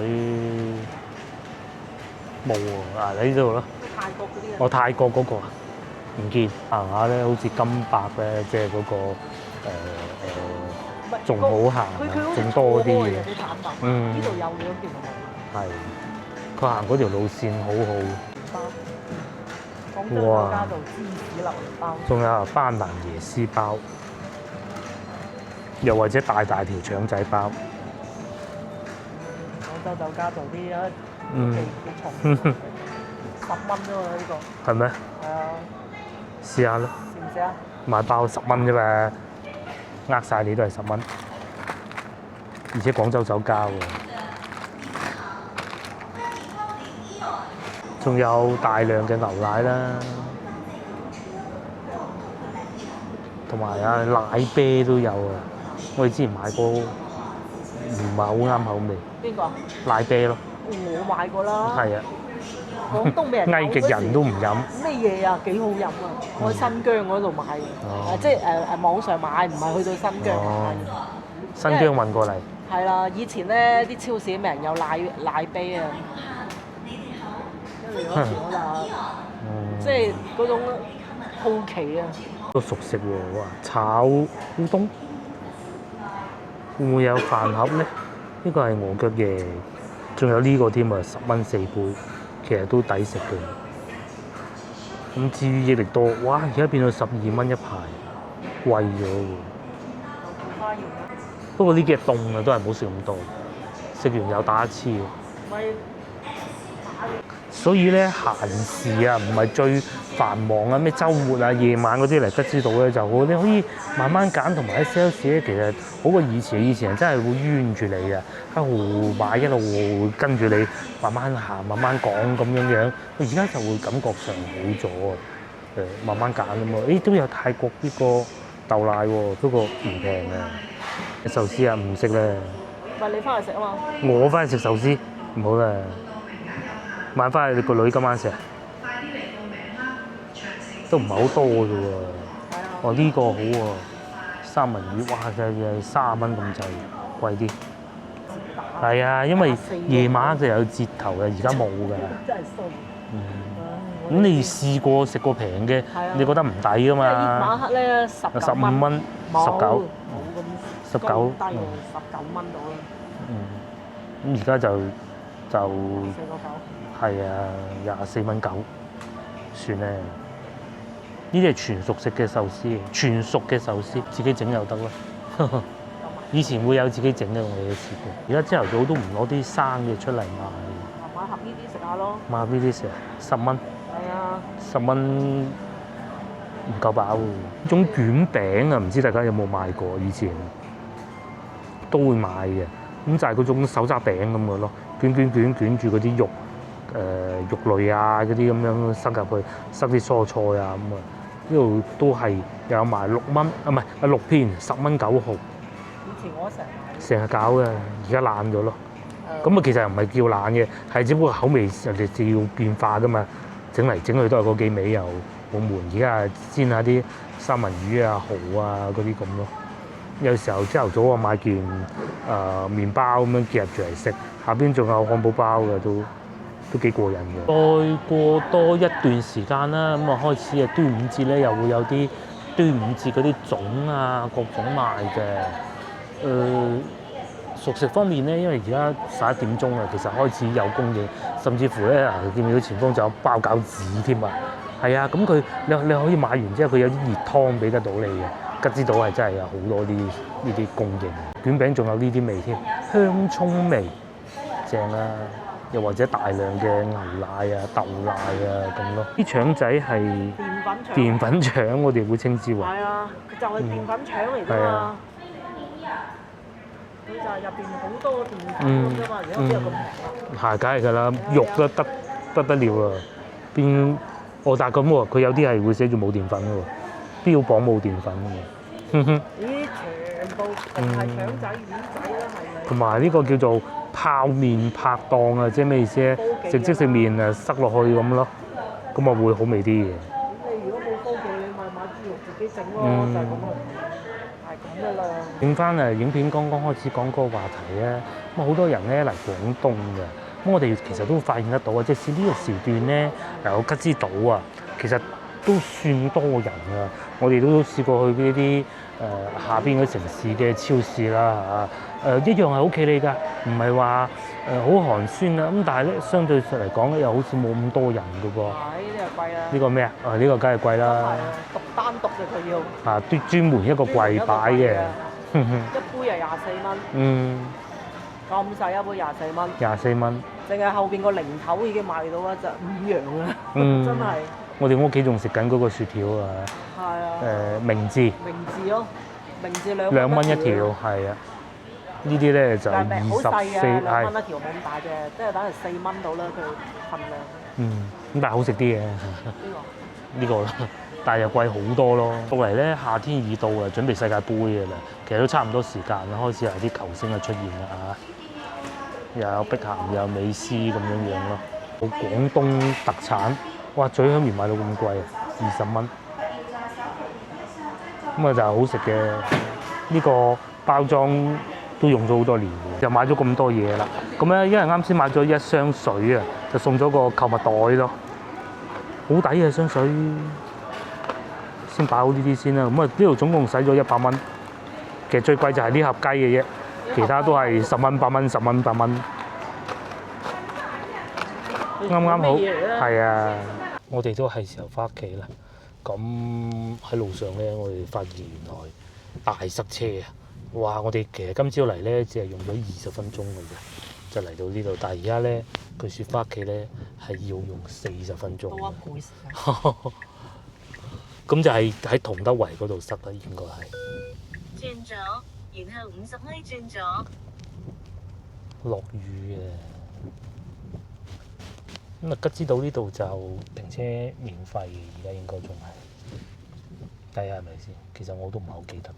冇喎，啊喺呢度咯。泰國嗰啲啊？我泰國嗰個啊，唔見行下咧，好似金箔咧，即係嗰個仲好行啊，仲多啲嘅。啲產品，嗯，呢度有嘅都見到。係，佢行嗰條路線好好。廣州加做芝士榴蓮包。仲有班蘭椰絲包，又或者大條腸仔包。廣州酒家做啲啊，幾重，10蚊啫嘛呢個。係咩？係啊。試下咯。試唔試啊？買包10蚊啫嘛，呃晒你都係10蚊，而且廣州酒家喎。仲有大量嘅牛奶啦，同埋啊奶啤都有啊。我哋之前買過，唔係好啱口味。邊個？奶啤咯。我買過啦。係啊。廣東俾人翳極人都唔飲。咩嘢啊？幾好飲啊！我喺新疆嗰度買嘅，即係網上買，唔係去到新疆買。新疆運過嚟。係啦，以前咧啲超市咪人有奶啤啊。跟住嗰時我就即係嗰種好奇啊！都熟食喎，哇！炒烏冬會唔會有飯盒咧？呢個係鵝腳嘢，仲有呢個添啊，10蚊4杯，其實都抵食嘅。咁至於益力多，哇！而家變到12蚊一排，貴咗喎。不過呢幾日凍啊，都係唔好食咁多，食完又打一次。所以咧閒時啊，唔係最繁忙啊，咩週末啊、夜晚嗰啲嚟吉之島咧就好，你可以慢慢揀，同埋啲 sales 咧其實好過以前。以前人真係會冤住你啊，一路買一路跟住你慢慢行、慢慢講咁樣。而家就會感覺上好咗啊，慢慢揀啊嘛。都有泰國呢個豆奶喎，不過唔平啊。壽司啊，唔食啦。唔係你翻去食啊嘛？我翻去食壽司，唔好啦。買翻去你個女今晚食，都唔係好多啫喎。哦，呢個好喎，三文魚，哇，就係30蚊咁滯，貴啲。係啊，因為夜晚就有折頭嘅，而家冇㗎。真係衰。咁你試過食過平嘅，你覺得唔抵㗎嘛？晚黑咧15蚊，19，冇咁19，低喎，19蚊到啦。咁而家就4個9。係啊，24蚊9，算咧。呢啲係全熟食嘅壽司，全熟嘅壽司，自己整又得咯。以前會有自己整嘅，我哋試過。而家朝頭早都唔攞啲生嘅出嚟賣。買盒呢啲食下咯。買呢啲食10蚊。係啊。10蚊唔夠飽喎。呢種卷餅啊，唔知大家有冇買過？以前都會買嘅。咁就係嗰種手抓餅咁嘅咯，捲住嗰啲肉。肉類啊嗰啲咁樣塞入去，塞啲蔬菜啊咁啊，呢度都係有賣6蚊，啊唔係6片10蚊9毫。以前我成日搞嘅，而家爛咗咯。咁啊其實又唔係叫爛嘅，係只不過口味人哋就要變化噶嘛，整嚟整去都係嗰幾味又好悶。而家煎下啲三文魚啊、蠔啊嗰啲咁咯。有時候朝頭早我買件麵包咁樣夾住嚟食，下邊仲有漢堡包嘅都幾過癮嘅。再過多一段時間啦，咁啊開始啊端午節咧又會有啲端午節嗰啲粽啊各種賣嘅。熟食方面咧，因為而家11點鐘啦，其實開始有供應，甚至乎咧見唔見到前方仲有包餃子添啊？係啊，咁佢你可以買完之後，佢有啲熱湯俾得到你嘅。吉之島係真係有好多呢啲供應，卷餅仲有呢啲味添，香葱味，正啦。又或者大量嘅牛奶啊、豆奶啊咁咯。啲腸仔係澱粉腸，我哋會稱之為。係啊，佢就係澱粉腸嚟㗎嘛。佢就係入邊好多澱粉㗎嘛，而家邊有咁平啊？係，梗係㗎啦，肉都不得了啊！但係咁喎，佢有啲係會寫住冇澱粉嘅喎，標榜冇澱粉嘅喎。咦，全部淨係腸仔、丸仔啦，係咪？同埋呢個叫做泡麵拍檔啊，即係咩意思咧？食即食麵啊，塞落去咁咯，咁啊會好味啲嘅。咁你如果冇科技，你咪買豬肉自己整咯，就係咁咯，係咁噶啦。影翻影片剛剛開始講嗰個話題咧，咁好多人咧嚟廣東嘅，咁我哋其實都發現得到啊，即使呢個時段咧有吉之島啊，其實都算多人啊。我哋都試過去呢啲下邊嘅城市嘅超市啦一樣係好企理㗎，唔係話好寒酸啊。咁但係咧，相對上嚟講咧，又好似冇咁多人㗎噃。係呢啲係貴啦。呢個咩啊？呢個梗係貴啦。係啊，單獨嘅佢要。專門一個櫃擺嘅。一杯係24蚊。嗯。咁細一杯24蚊。24蚊。淨係後邊個零頭已經賣到一隻5樣啦。真係。我哋屋企仲食緊嗰個雪條啊。係啊。明治。明治咯，明治2蚊一條，係啊。呢啲咧就24，係2蚊一條，冇咁大嘅，即係等係4蚊到啦，佢份量。咁但係好食啲嘅。呢個啦，但係又貴好多咯。到嚟咧，夏天已到啊，準備世界盃嘅啦，其實都差唔多時間啦，開始有啲球星嘅出現啦嚇，又有碧咸，又有美斯咁樣咯。好廣東特產，哇！咀香麵賣到咁貴啊，20蚊。咁啊就係好食嘅，呢個包裝都用咗好多年嘅，又買咗咁多嘢啦。咁咧，因為啱先買咗1箱水啊，就送咗個購物袋咯，好抵嘅箱水。先擺好呢啲先啦。咁啊，呢度總共使咗100蚊。其實最貴就係呢盒雞嘅啫，其他都係10蚊、8蚊、10蚊、8蚊。啱啱好，係啊！我哋都係時候翻屋企啦。咁喺路上咧，我哋發現原來大塞車啊！哇！我哋其實今朝嚟咧，只係用咗20分鐘嘅啫，就嚟到呢度。但係而家咧，據説翻屋企咧係要用40分鐘。多一倍時間。咁就係喺同德圍嗰度塞啦，應該係。轉左，然後50米轉左。落雨嘅。咁啊，吉之島呢度就停車免費嘅，而家應該仲係。睇下係咪先？其實我都唔係好記得。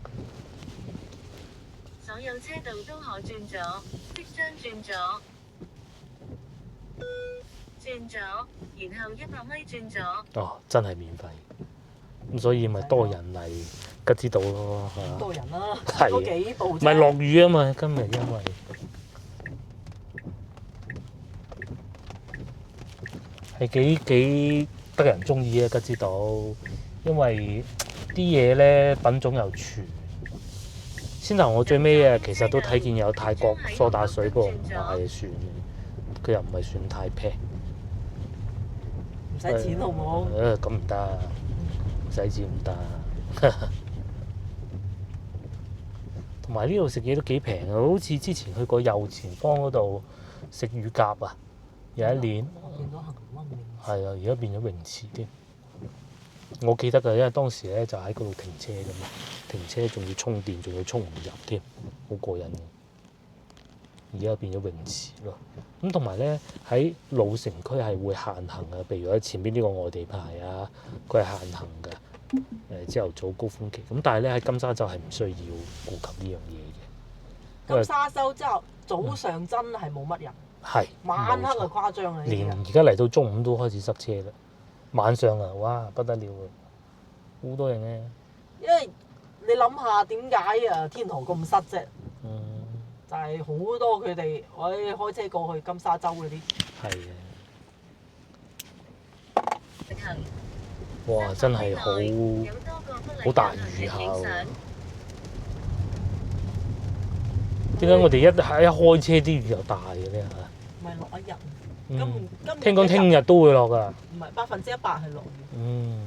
所有車道都可轉左，即將轉左。轉左，然後100米轉左。哦，真係免費。咁所以咪多人嚟吉之島咯，係嘛？多人啦，係。多幾步啫。咪落雨啊嘛，今日因為。係幾得人中意啊！吉之島，因為啲嘢咧品種又全。先頭我最尾啊，其實都睇見有泰國梳打水，不過唔買就算，佢又唔係算太平。唔使錢好唔好？咁唔得，唔使錢唔得。同埋呢度食嘢都幾平啊！好似之前去過右前方嗰度食乳鴿啊，有一年。我見到恆溫泳池。係啊，而家變咗泳池添。我記得㗎，因為當時咧就喺嗰度停車㗎嘛，停車仲要充電，仲要充唔入添，好過癮嘅。而家變咗泳池咯。咁同埋咧喺老城區係會限行嘅，譬如喺前邊呢個外地牌啊，佢係限行嘅。朝頭早高峰期，咁但係咧喺金沙洲係唔需要顧及呢樣嘢嘅。金沙洲之後早上真係冇乜人，係晚黑就誇張啦。連而家嚟到中午都開始塞車啦。晚上啊，哇不得了啊，好多人咧。因為你諗下點解啊天河咁塞啫？就係好多佢哋可以開車過去金沙洲嗰啲。係啊。哇！真係好大雨下喎。點解我哋一開車啲雨又大嘅咧嚇？唔係落一日，今聽講聽日都會落㗎。唔係100%係落雨，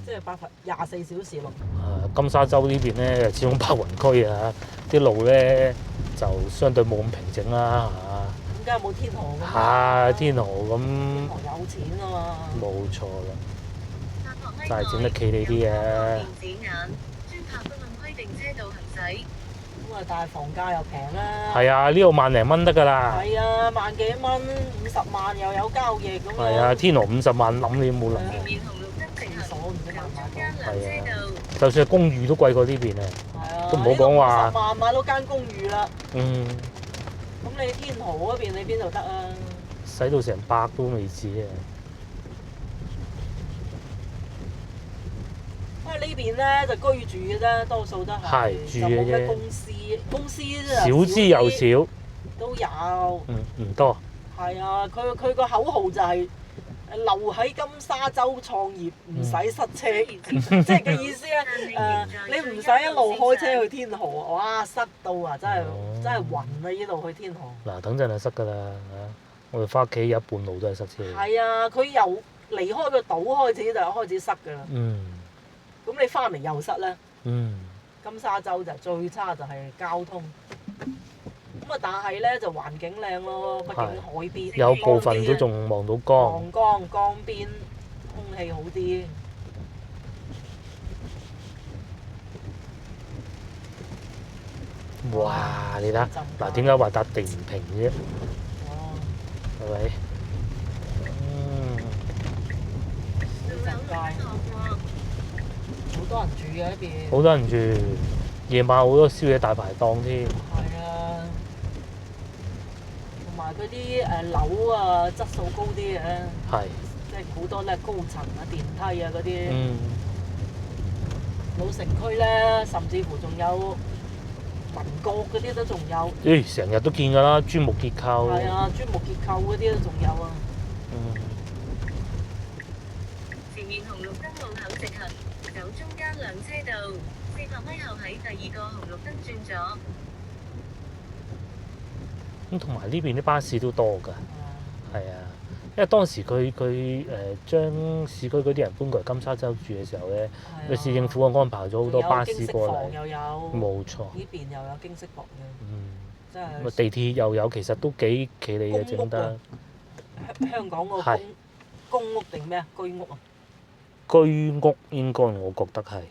即係24小時落。金沙洲呢邊咧，始終白雲區啊，啲路咧就相對冇咁平靜啦咁梗係冇天河㗎嘛。係天河咁。天河有錢啊嘛。冇錯啦，就係整得企理啲嘅。咁啊，但係房價又平啦。係啊，呢度萬零蚊得㗎啦。係啊，萬幾蚊，50萬又有交易咁樣。係啊，天河50萬諗你都冇諗。廁所唔知萬唔萬到。係啊，就算係公寓都貴過呢邊啊。係啊。都唔好講話。50萬買到間公寓啦。咁你天河嗰邊你邊度得啊？使到成100都未止啊！因為呢邊咧就居住嘅啫，多數都係住嘅啫，就冇咩公司少之又少，都有。唔多。係啊，佢個口號就係留喺金沙洲創業，唔使塞車，即係嘅意思咧。你唔使一路開車去天河，哇塞到啊！真係暈啊！呢度去天河。嗱，等陣就塞㗎啦嚇！我哋翻屋企有一半路都係塞車。係啊，佢由離開個島開始就開始塞㗎啦。咁你翻嚟又塞咧？金沙洲就最差就係交通。咁啊，但係咧就環境靚咯，畢竟海邊。有部分都仲望到江。江邊空氣好啲。哇！你睇嗱，點解話笪地唔平啫？係咪？好多人住嘅呢邊。好多人住，夜晚好多宵夜大排檔添。係啊，同埋嗰啲樓啊質素高啲嘅。係。即係好多咧高層啊電梯啊嗰啲。老城區咧，甚至乎仲有民國嗰啲都仲有。成日都見㗎啦，磚木結構。係啊，磚木結構嗰啲都仲有啊。前面紅綠燈路口直行，走中間兩車道，400米後喺第2個紅綠燈轉左。咁同埋呢邊啲巴士都多㗎，係啊，因為當時佢將市區嗰啲人搬過嚟金沙洲住嘅時候咧，市政府啊安排咗好多巴士過嚟，又有，冇錯，呢邊又有經適房嘅，真係。咁啊地鐵又有，其實都幾企理嘅整得。香港個公屋定咩啊？居屋啊？居屋應該我覺得係。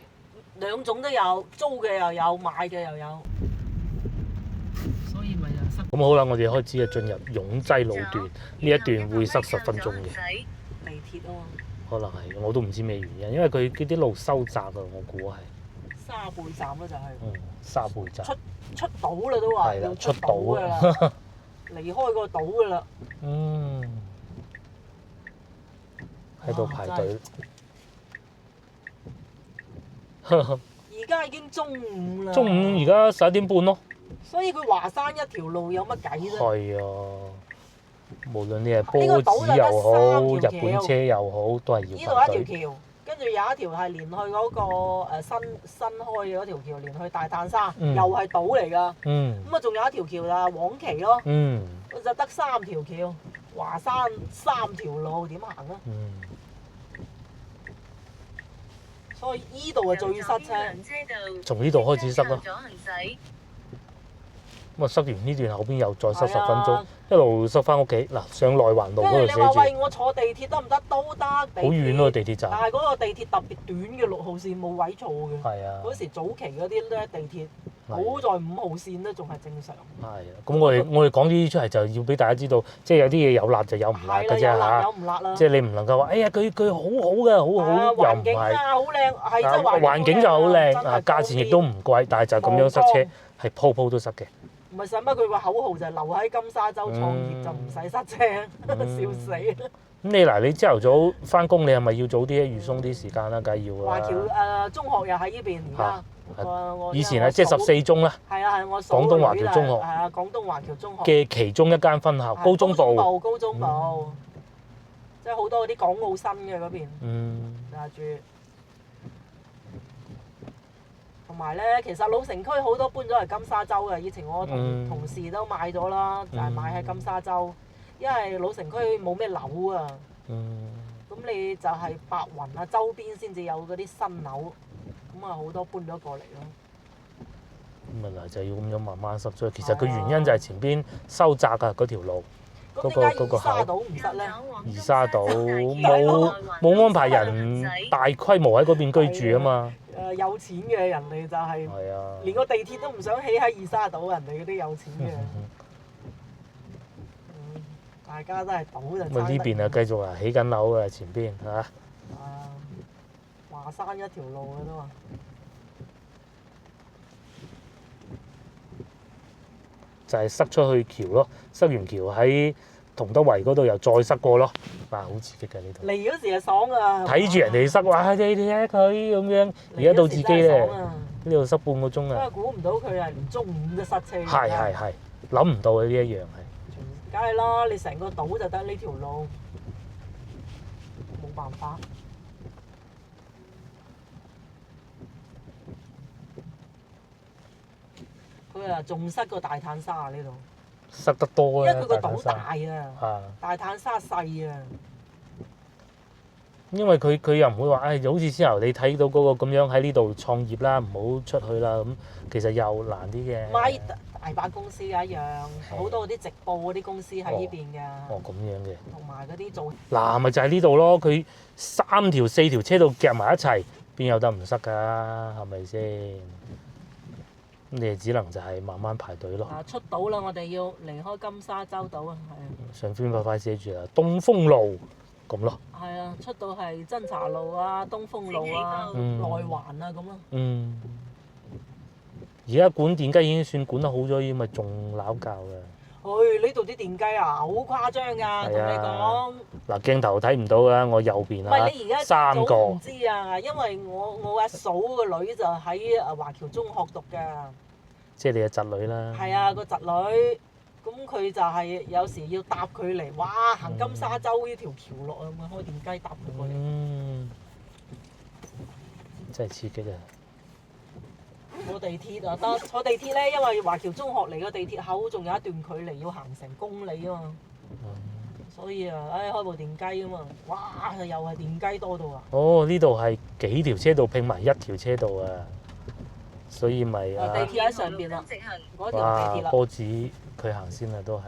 兩種都有，租嘅又有，買嘅又有。所以咪又塞。咁好啦，我哋開始進入擁擠路段，呢一段會塞10分鐘嘅。地鐵啊嘛。可能係，我都唔知咩原因，因為佢啲路收窄啊，我估係。沙貝站咯就係。沙貝站。出島啦都話。係啦，出島啊！離開個島㗎啦。喺度排隊。而家已經中午啦。中午而家11點半咯。所以佢華山一條路有乜計啫？係啊，無論你係波子又好，日本車又好，都係要排隊。呢度一條橋，跟住有一條係連去嗰個新開嘅嗰條橋，連去大潭山，又係島嚟㗎。咁啊，仲有一條橋啦，黃岐咯。就得3條橋，華山3條路點行啊？所以依度啊最塞車。從呢度開始塞咯。咁啊塞完呢段後邊又再塞10分鐘，一路塞翻屋企。嗱，上內環路嗰度寫住。你話喂，我坐地鐵得唔得？都得。好遠咯地鐵站。但係嗰個地鐵特別短嘅6號線冇位坐嘅。係啊。嗰時早期嗰啲咧地鐵，好在5號線都仲係正常。係啊。咁我哋講呢啲出嚟就要俾大家知道，即係有啲嘢有辣就有唔辣嘅啫嚇。有唔辣啦。即係你唔能夠話，哎呀佢好好嘅，好好又唔係。環境啊好靚，係即係環境就好靚啊，價錢亦都唔貴，但係就咁樣塞車，係鋪都塞嘅。唔係使乜？佢個口號就係留喺金沙洲創業就唔使塞車，笑死！咁你朝頭早翻工，你係咪要早啲預鬆啲時間啦？梗係要啦。華僑中學又喺呢邊而家。以前即係14中啦。係啊係，我廣東華僑中學。係啊，廣東華僑中學嘅其中一間分校，高中部。高中部，即係好多嗰啲港澳新嘅嗰邊。住。同埋咧，其實老城區好多搬咗嚟金沙洲嘅。以前我同事都買咗啦，就係買喺金沙洲，因為老城區冇咩樓啊。咁你就係白雲啊周邊先至有嗰啲新樓，咁啊好多搬咗過嚟咯。咁啊嗱，就要咁樣慢慢塞咗。其實個原因就係前邊收窄啊嗰條路，嗰個二沙島唔得咧。二沙島冇安排人大規模喺嗰邊居住啊嘛。有錢嘅人哋就係連個地鐵都唔想起喺二沙島，人哋嗰啲有錢嘅。大家都係賭就。咁啊呢邊啊繼續啊起緊樓啊前邊嚇。華山一條路嘅都話。就係塞出去橋咯，塞完橋喺同德圍嗰度又再塞過咯，哇！好刺激㗎呢度。嚟嗰時係爽啊！睇住人哋塞，哇！你睇佢咁樣，而家到自己咧，呢度塞半個鐘啊！因為估唔到佢係連中午都塞車。係，諗唔到啊！呢一樣係。梗係啦，你成個島就得呢條路，冇辦法。佢啊，仲塞過大坦沙啊！呢度塞得多啊，因為佢個島大啊，大坦沙細啊。因為佢又唔會話，好似之後你睇到嗰個咁樣喺呢度創業啦，唔好出去啦咁，其實又難啲嘅。買大把公司一樣，好多嗰啲直播嗰啲公司喺呢邊㗎。咁樣嘅。同埋嗰啲做嗱，咪就係呢度咯。佢3條4條車道夾埋一齊，邊有得唔塞㗎？係咪先？咁你只能就係慢慢排隊咯。出島啦！我哋要離開金沙洲島啊，係。上邊快快寫住啦，東風路咁咯。係啊，出到係真茶路啊、東風路啊、內環啊咁咯。而家管電雞已經算管得好咗，已經咪仲撈教㗎。呢度啲電雞啊，好誇張㗎，同你講。嗱，鏡頭睇唔到㗎，我右邊啊，唔係你而家3個。唔知啊，因為我阿嫂個女就喺華僑中學讀㗎。即係你嘅侄女啦。係啊，個侄女，咁佢就係有時要搭佢嚟，哇！行金沙洲呢條橋落啊，咁開電雞搭佢過嚟。真係刺激啊！坐地鐵啊得，坐地鐵咧，因為華僑中學離個地鐵口仲有一段距離，要行成公里啊嘛。所以啊，開部電雞啊嘛，哇！又係電雞多到啊！呢度係幾條車道拼埋一條車道啊！所以咪地鐵喺上邊啦，嗰條地鐵啦。波子佢行先啦，都係。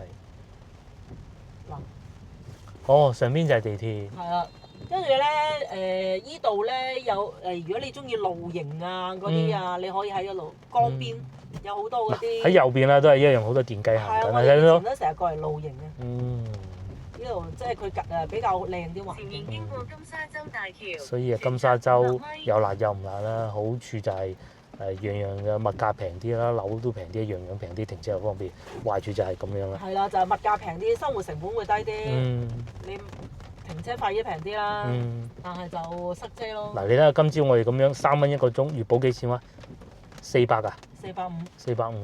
嗱。上邊就係地鐵。係啦，跟住咧依度咧有如果你中意露營啊嗰啲啊，你可以喺嗰度江邊有好多嗰啲。喺右邊啦，都係一樣好多電雞行緊。係啊，我以前都成日過嚟露營嘅。呢度即係佢比較靚啲環境。前面經過金沙洲大橋。所以金沙洲有辣有唔辣啦，好處就係。樣樣嘅物價平啲啦，樓都平啲，樣樣平啲，停車又方便。壞處就係咁樣啦。係啦，就係物價平啲，生活成本會低啲。你停車費都平啲啦。但係就塞車咯。嗱，你睇下今朝我哋咁樣3蚊1個鐘，月補幾錢話？400啊？450。450，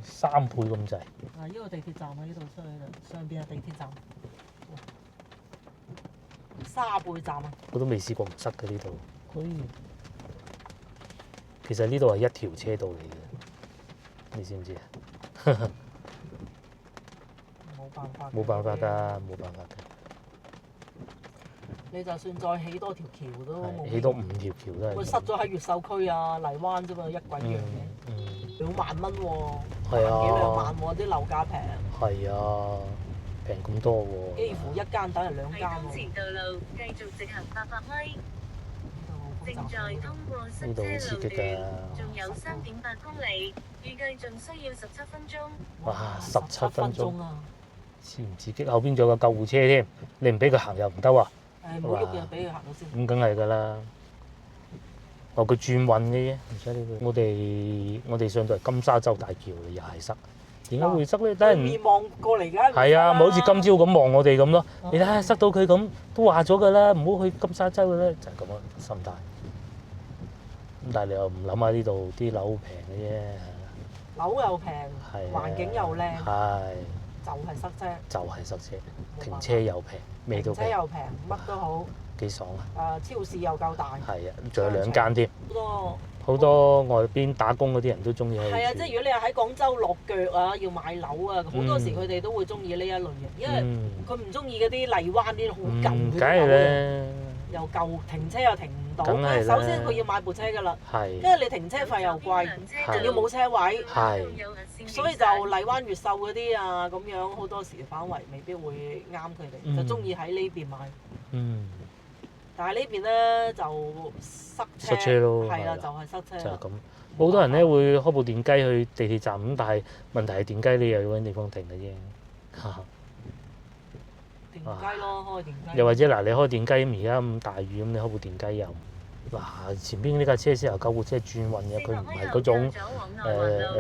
3倍咁滯。呢個地鐵站喺呢度出去啦，上邊係地鐵站。沙貝站啊！我都未試過唔塞嘅呢度。其實呢度係一條車道嚟嘅，你知唔知啊？冇辦法㗎。你就算再起多條橋都冇。起多5條橋都係。佢塞咗喺越秀區啊、荔灣啫嘛，一鬼樣嘅。2萬蚊喎。係啊。幾2萬喎？啲樓價平。係啊，平咁多喎。幾乎一間等於2間喎。前道路繼續直行800米。正在通過塞車路段，仲有3.8公里，預計仲需要17分鐘。哇！17分鐘啊！刺唔刺激？後邊仲有個救護車添，你唔俾佢行又唔得喎。唔好喐嘅，俾佢行到先。咁梗係㗎啦。佢轉運嘅啫，唔使理佢。我哋上到嚟金沙洲大橋又係塞，點解會塞咧？等人面望過嚟㗎。係啊，咪好似今朝咁望我哋咁咯。你睇下塞到佢咁，都話咗㗎啦，唔好去金沙洲㗎啦，就係咁樣心態。咁但係你又唔諗下呢度啲樓平嘅啫，樓又平，環境又靚，就係塞車，停車又平，咩都平，停車又平，乜都好，幾爽啊！超市又夠大，係啊，仲有2間添，好多好多外邊打工嗰啲人都中意喺度住。係啊，即係如果你係喺廣州落腳啊，要買樓啊，好多時佢哋都會中意呢一類型，因為佢唔中意嗰啲荔灣啲好舊嘅梗係咧，又舊，停車又停唔到。梗係啦首先佢要買部車㗎啦，係跟住你停車費又貴，仲要冇車位，係所以就荔灣越秀嗰啲啊咁樣，好多時反為未必會啱佢哋，就中意喺呢邊買。但係呢邊咧就塞車咯，係啦，就係塞車。就係咁，好多人咧會開部電雞去地鐵站咁，但係問題係電雞你又要揾地方停嘅啫。電雞咯，開電雞。又或者嗱，你開電雞而家咁大雨咁，你開部電雞又嗱前邊呢架車先由救護車轉運嘅，佢唔係嗰種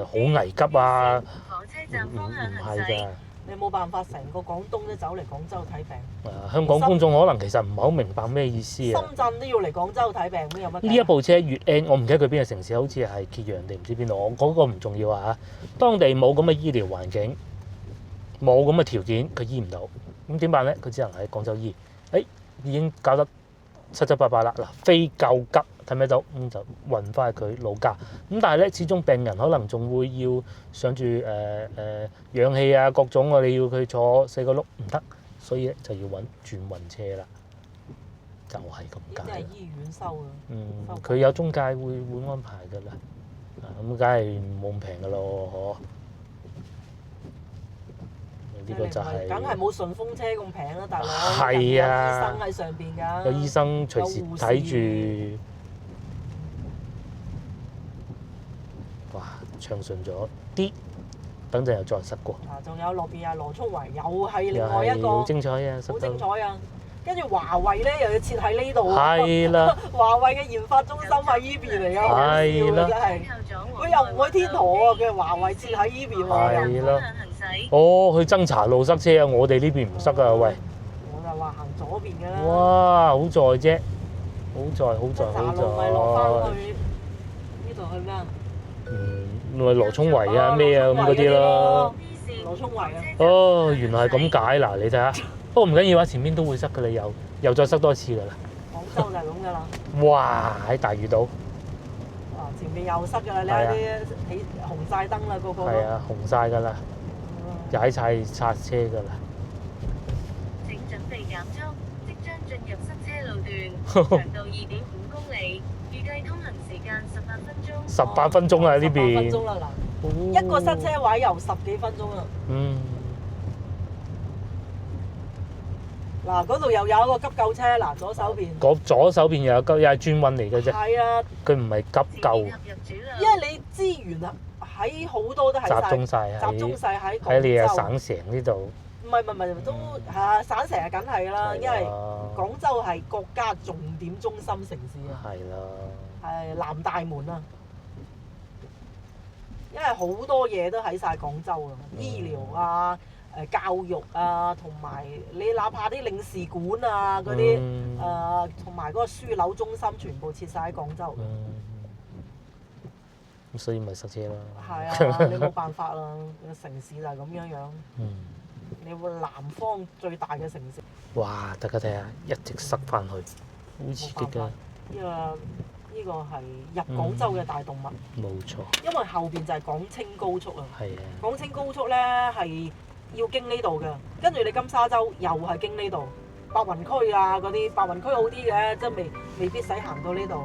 好危急啊，唔係㗎。你冇辦法，成個廣東都走嚟廣州睇病。香港觀眾可能其實唔係好明白咩意思啊。深圳都要嚟廣州睇病，咁有乜？呢一部車粵 N，我唔記得佢邊個城市，好似係揭陽定唔知邊度。我嗰個唔重要啊，當地冇咁嘅醫療環境，冇咁嘅條件，佢醫唔到。咁點辦咧？佢只能喺廣州醫。已經搞得七七八八啦。嗱，非救急睇唔睇到？咁就運翻去佢老家。咁但係咧，始終病人可能仲會要上住氧氣啊各種啊，你要佢坐4個轆唔得，所以咧就要揾轉運車啦。就係咁解。即係醫院收啊。佢有中介會安排㗎啦。咁梗係冇咁平㗎咯，嗬。呢個就係。梗係冇順風車咁平啦，大佬。係啊。有醫生喺上邊㗎。有醫生隨時睇住。哇，暢順咗啲，等陣又再塞過。仲有落邊係羅沖圍，又係另外一個。好精彩啊！好精彩啊！跟住華為咧又要設喺呢度。係啦。華為嘅研發中心喺依邊嚟㗎，好笑啊！真係。佢又唔去天河啊，佢華為設喺依邊喎。係啦。哦，去增槎路塞車啊！我哋呢邊唔塞啊，喂。我就話行左邊㗎啦。哇！好在啫，好在。增槎路咪落翻去呢度去咩啊？咪羅沖圍啊咩啊咁嗰啲咯。羅沖圍啊。哦，原來係咁解嗱，你睇下。不過唔緊要啊，前面都會塞㗎啦，又再塞多一次㗎啦。廣州就係咁㗎啦。哇！喺大嶼島。前面又塞㗎啦，你睇啲起紅晒燈啦，個個都。係啊，紅晒㗎啦，踩剎車㗎啦。請準備減速，即將進入塞車路段，長度2.5公里，預計通行時間18分鐘。18分鐘啊呢邊。18分鐘啦嗱，一個塞車位又10幾分鐘啦。嗱，嗰度又有一個急救車，嗱左手邊。左手邊又有又係專運嚟嘅啫。係啊。佢唔係急救。因為你資源啊，喺好多都係集中晒喺廣州。喺你嘅省城呢度。唔係，都係省城係梗係啦，因為廣州係國家重點中心城市啊。係啦。係南大門啊。因為好多嘢都喺晒廣州啊，醫療啊。教育啊，同埋你哪怕啲領事館啊嗰啲，同埋嗰個樞紐中心全部設晒喺廣州。咁所以咪塞車咯。係啊，你冇辦法啦，城市就係咁樣樣。你會南方最大嘅城市。哇！大家睇下，一直塞翻去，好刺激㗎。呢個係入廣州嘅大動脈。冇錯。因為後邊就係廣清高速啊。係啊。廣清高速咧係。要經呢度嘅，跟住你金沙洲又係經呢度，白雲區啊嗰啲，白雲區好啲嘅，即係未必使行到呢度。